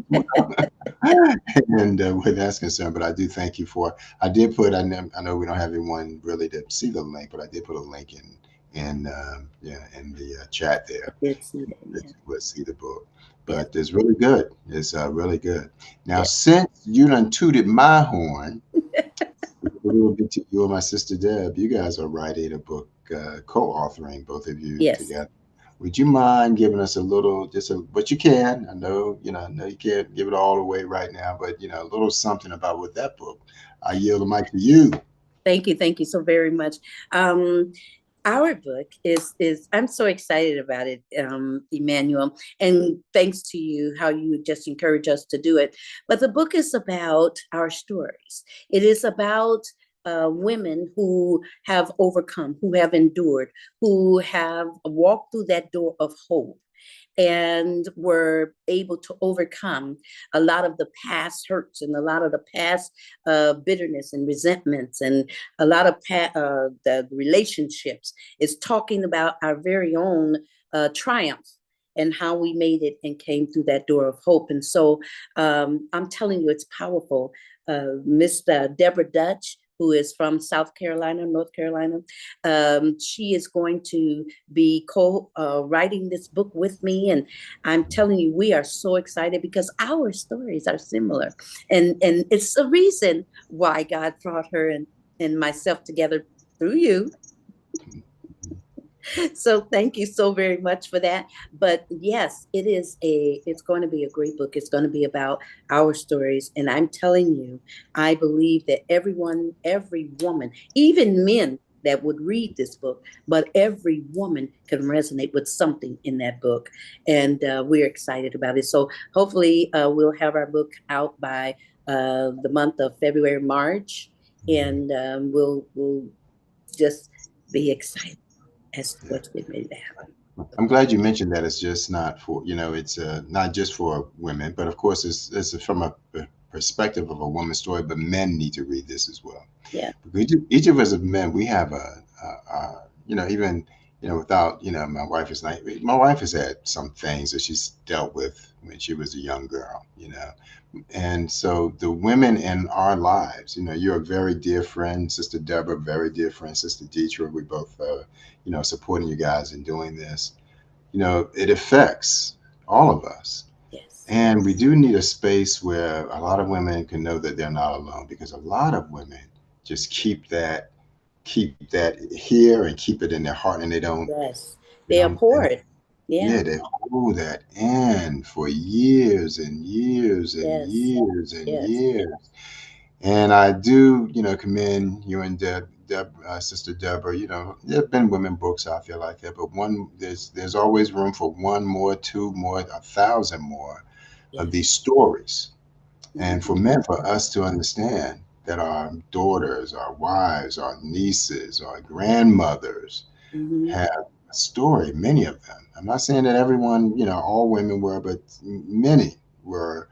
And where that's concerned, but I do thank you for. I know we don't have anyone really to see the link, but I did put a link in the chat I there did see that. that Yeah. you would see the book. Yes. But it's really good. It's really good. Now, Yes. since you done tooted my horn a little bit to you and my sister Deb, you guys are writing a book, co-authoring both of you Yes. together. Would you mind giving us a little, but you can. I know you can't give it all away right now, but a little something about what that book. I yield the mic to you. Thank you. Thank you so very much. Um, our book is I'm so excited about it, Emmanuel, and thanks to you how you just encourage us to do it. But the book is about our stories. It is about women who have overcome, who have endured, who have walked through that door of hope and were able to overcome a lot of the past hurts and a lot of the past bitterness and resentments and a lot of the relationships. Is talking about our very own triumph and how we made it and came through that door of hope. And so I'm telling you, it's powerful. Miss Deborah Dutch who is from South Carolina, North Carolina. She is going to be writing this book with me, and I'm telling you, we are so excited because our stories are similar, and it's the reason why God brought her and myself together through you. So thank you so very much for that. But yes, it's going to be a great book. It's going to be about our stories. And I'm telling you, I believe that everyone, every woman, even men that would read this book, but every woman can resonate with something in that book. And we're excited about it. So hopefully we'll have our book out by the month of February, March. And we'll just be excited as to Yeah. what's getting ready to happen. I'm glad you mentioned that it's just not for, it's not just for women, but of course it's from a perspective of a woman's story, but men need to read this as well. Yeah. Because each of us as men, we have even, without, my wife is not, my wife has had some things that she's dealt with when she was a young girl, and so the women in our lives, you're a very dear friend, Sister Deborah, very dear friend, Sister Deetra. We both, supporting you guys in doing this. It affects all of us. Yes. And we do need a space where a lot of women can know that they're not alone, because a lot of women just keep that here and keep it in their heart, and Yes. they They are don't, poured. Yeah. yeah, they hold that in for years and years and Yes. years and Yes. years. And I do, commend you and Sister Deborah. There have been women books out there like that, but there's always room for one more, two more, 1,000 more of Yeah. these stories. And for Mm-hmm. men, for us to understand that our daughters, our wives, our nieces, our grandmothers Mm-hmm. have a story, many of them. I'm not saying that everyone, all women were, but many were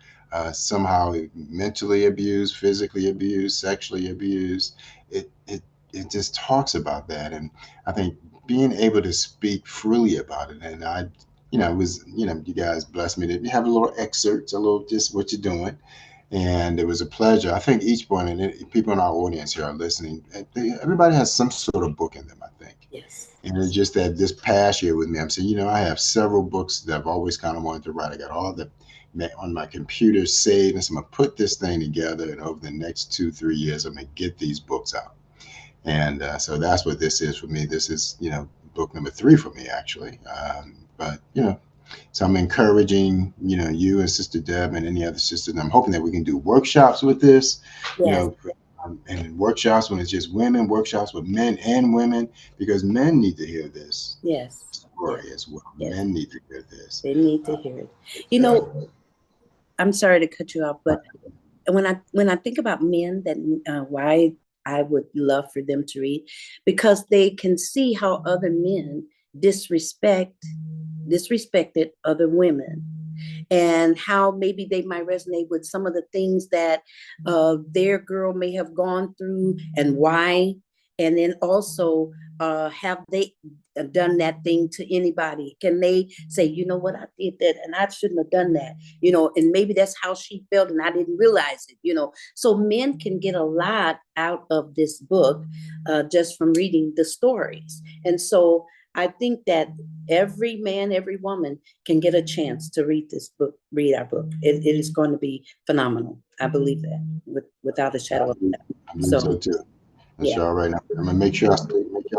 somehow mentally abused, physically abused, sexually abused. It just talks about that. And I think being able to speak freely about it, and it was, you guys blessed me to have a little excerpts, a little just what you're doing, and it was a pleasure. I think each one, and people in our audience here are listening, everybody has some sort of book in them, I think. Yes. And it's just that this past year with me, I'm saying, I have several books that I've always kind of wanted to write. I got all the on my computer saved, and so I'm gonna put this thing together. And over the next 2, 3 years, I'm gonna get these books out. And so that's what this is for me. This is, book number 3 for me, actually. But so I'm encouraging, you and Sister Deb and any other sisters. And I'm hoping that we can do workshops with this, you Yes. know, and workshops when it's just women, workshops with men and women, because men need to hear this Yes. Yes. story as well. Yes. Men need to hear this. They need to Uh, hear it. You it's, know, I'm sorry to cut you off, but when I think about men, that why I would love for them to read, because they can see how other men disrespected other women, and how maybe they might resonate with some of the things that their girl may have gone through and why. And then also, have they done that thing to anybody? Can they say, you know what, I did that and I shouldn't have done that, and maybe that's how she felt and I didn't realize it. So men can get a lot out of this book just from reading the stories. And so I think that every man, every woman can get a chance to read this book, read our book. It is going to be phenomenal. I believe that without a shadow of a doubt. I believe So, so too. That's yeah. all right. I'm gonna make sure I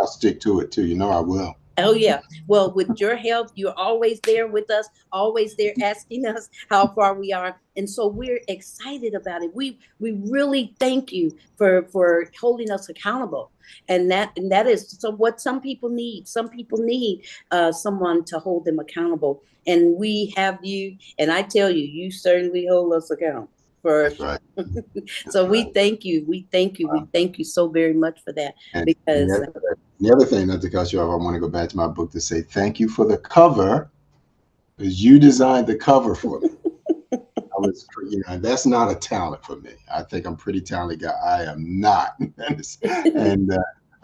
stick to it too. I will. Oh, yeah. Well, with your help, you're always there with us, always there asking us how far we are. And so we're excited about it. We really thank you for holding us accountable. And that is so what some people need. Some people need someone to hold them accountable. And we have you, and I tell you, you certainly hold us accountable for That's right. sure. That's So right. we thank you. We thank you. We thank you so very much for that And because the other thing, not to cut you off, I want to go back to my book to say thank you for the cover, because you designed the cover for me. That's not a talent for me. I think I'm a pretty talented guy. I am not. And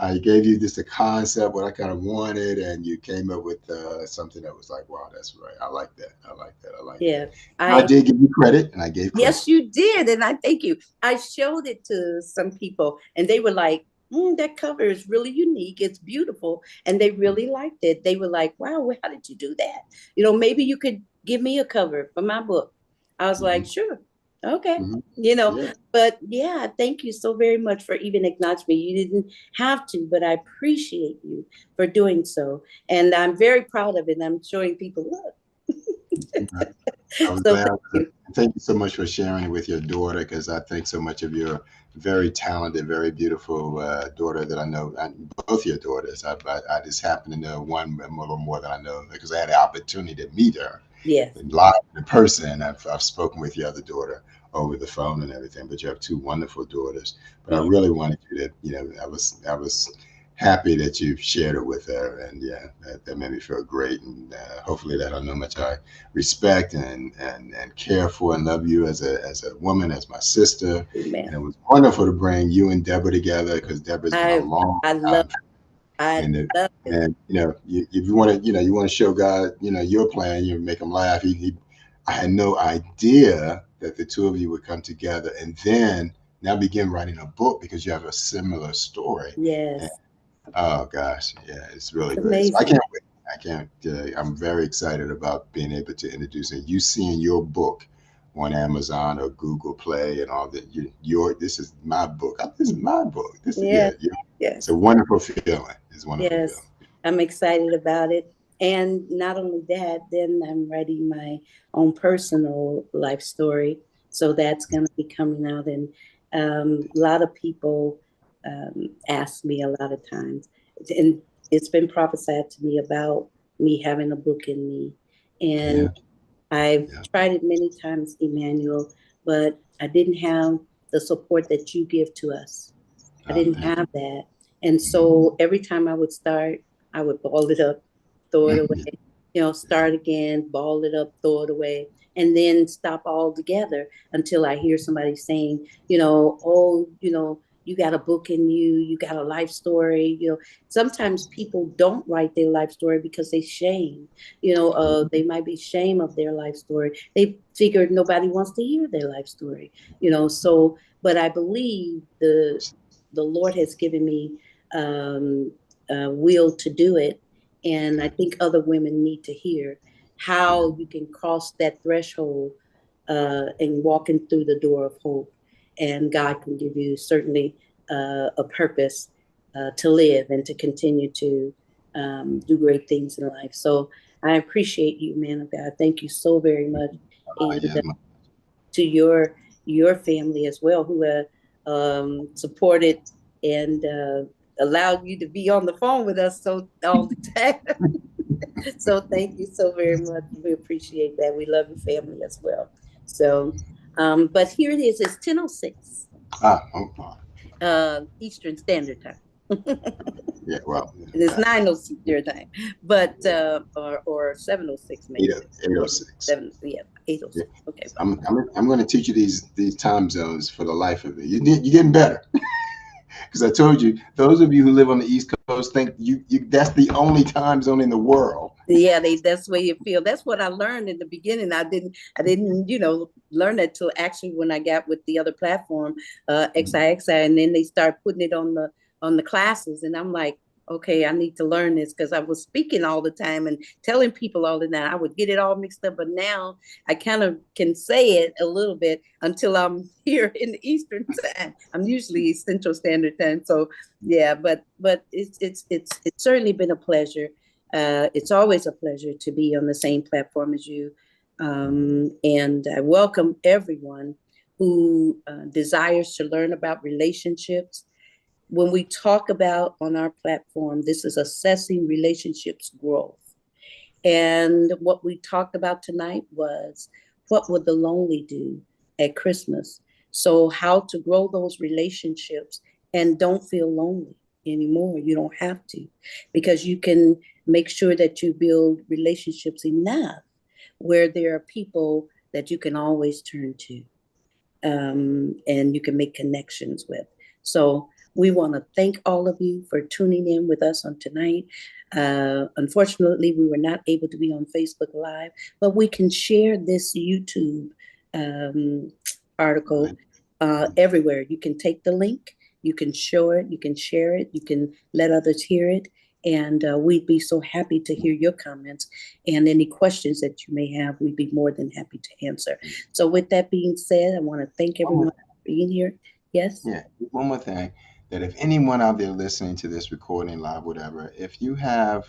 I gave you just a concept, what I kind of wanted, and you came up with something that was like, wow, that's right. I like that. I like that. I like that. Yeah. I I did give you credit, and I gave credit. Yes, you did. And I thank you. I showed it to some people and they were like, that cover is really unique. It's beautiful. And they really liked it. They were like, wow, well, how did you do that? Maybe you could give me a cover for my book. I was like, Hmm. sure. Okay. Hmm. You know, Yeah. but yeah, thank you so very much for even acknowledging me. You didn't have to, but I appreciate you for doing so. And I'm very proud of it. And I'm showing people, look. I was So glad. thank you. Thank you so much for sharing it with your daughter, because I think so much of your very talented, very beautiful daughter that I know, and both your daughters. I just happen to know one a little more than I know because I had the opportunity to meet her Yes. in live in person. I've spoken with your other daughter over the phone and everything, but you have two wonderful daughters. But I Yeah. really wanted you to, I was happy that you shared it with her, and yeah, that made me feel great, and hopefully that'll know how much I respect and care for and love you as a woman, as my sister. Amen. And it was wonderful to bring you and Deborah together because Deborah's been a I long I love time. I And love it. and if you want to, you want to show God, your plan, you make him laugh. I had no idea that the two of you would come together and then now begin writing a book because you have a similar story. And, Yes. oh gosh, yeah, it's It's really great. So I amazing. can't wait. I can't. I'm very excited about being able to introduce it. You seeing your book on Amazon or Google Play and all that. This is my book. This is my book. This is Yeah. yeah, yeah. It's a Yes. wonderful feeling. It's a wonderful feeling. Yes, I'm excited about it. And not only that, then I'm writing my own personal life story. So that's going to be coming out. And a lot of people ask me a lot of times, and it's been prophesied to me about me having a book in me. And Yeah, I've yeah, tried it many times, Emmanuel, but I didn't have the support that you give to us. I didn't man. have that. And Mhm. so every time I would start, I would ball it up, throw it Mhm. away, Yeah, start again, ball it up, throw it away, and then stop altogether until I hear somebody saying, oh, you got a book in you, you got a life story. Sometimes people don't write their life story because they shame, they might be shame of their life story. They figured nobody wants to hear their life story, so, but I believe the Lord has given me um, will to do it. And I yeah, think other women need to hear yeah. how you can cross that threshold and walking through the door of hope. And God can give you certainly a purpose to live and to continue to do great things in life. So I appreciate you, man of God. Thank you so very much. And Yeah, to your family as well, who have supported and allowed you to be on the phone with us so all the time. So thank you so very much. We appreciate that. We love your family as well. So, but here it is. It's 10:06 oh, Eastern Standard Time. yeah. Well, It's yeah, 9:06 your time, but yeah. or 7:06 Eight, maybe. Yeah, 806. yeah, 8:06. Yeah. Okay, So I'm going to teach you these time zones for the life of it. You're getting better because I told you those of you who live on the East Coast think you that's the only time zone in the world. yeah, that's the way you feel. That's what I learned in the beginning. I didn't learn that till actually when I got with the other platform, XIXI, and then they start putting it on the classes, and I'm like, okay, I need to learn this because I was speaking all the time and telling people all the time. I would get it all mixed up, but now I kind of can say it a little bit until I'm here in the Eastern time. I'm usually Central Standard Time, so yeah, but it's certainly been a pleasure. It's always a pleasure to be on the same platform as you. And I welcome everyone who desires to learn about relationships. When we talk about on our platform, this is assessing relationships growth. And what we talked about tonight was what would the lonely do at Christmas? So, how to grow those relationships and don't feel lonely anymore. You don't have to, because you can make sure that you build relationships enough where there are people that you can always turn to and you can make connections with. So, We want to thank all of you for tuning in with us on tonight. Unfortunately, we were not able to be on Facebook Live, but we can share this YouTube um, article Right. everywhere. You can take the link, you can show it, you can share it, you can let others hear it. And we'd be so happy to hear your comments and any questions that you may have. We'd be more than happy to answer. So, with that being said, I want to thank One everyone more, for being here. Yes? yeah, one more thing that if anyone out there listening to this recording live, whatever, if you have,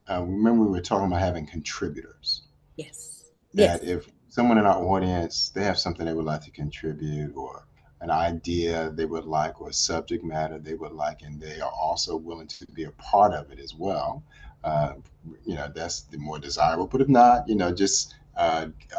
remember we were talking about having contributors. Yes. That Yes. if someone in our audience they have something they would like to contribute or an idea they would like or a subject matter they would like and they are also willing to be a part of it as well, uh, that's the more desirable, but if not, just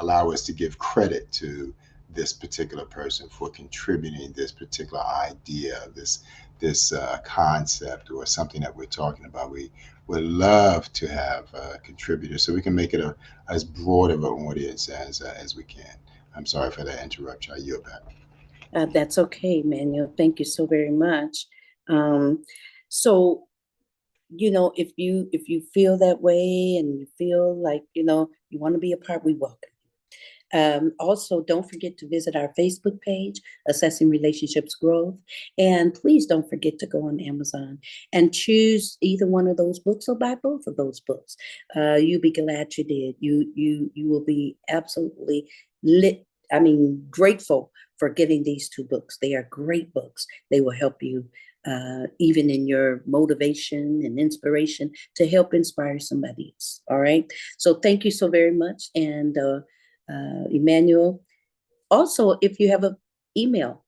allow us to give credit to this particular person for contributing this particular idea, this concept or something that we're talking about. We would love to have contributors so we can make it as broad of an audience as we can. I'm sorry for that interruption. I yield back. That's okay, Manuel. Thank you so very much. Um, so, if you feel that way and you feel like you want to be a part, we welcome. Also, don't forget to visit our Facebook page, Assessing Relationships Growth. And please don't forget to go on Amazon and choose either one of those books or buy both of those books. You'll be glad you did. You will be absolutely lit. I mean, grateful for getting these two books. They are great books. They will help you even in your motivation and inspiration to help inspire somebody else. All right. So thank you so very much. And Emmanuel. Also, if you have an email,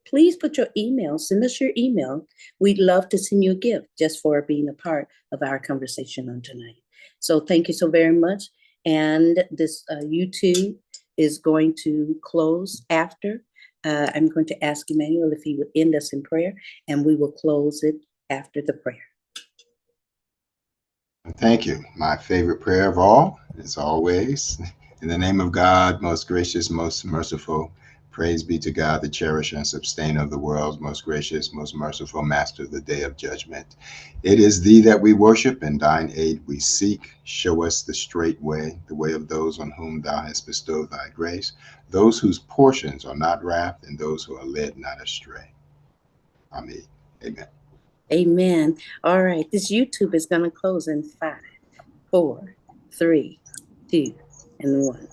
please put your email, send us your email. We'd love to send you a gift just for being a part of our conversation on tonight. So thank you so very much. And this YouTube is going to close after. I'm going to ask Emmanuel if he would end us in prayer, and we will close it after the prayer. Thank you. My favorite prayer of all is always in the name of God, most gracious, most merciful. Praise be to God, the cherisher and sustainer of the world, most gracious, most merciful, master of the day of judgment. It is thee that we worship, and thine aid we seek. Show us the straight way, the way of those on whom thou hast bestowed thy grace, those whose portions are not wrath, and those who are led not astray. Amen. Amen. Amen. All right. This YouTube is going to close in 5, 4, 3, 2, and 1.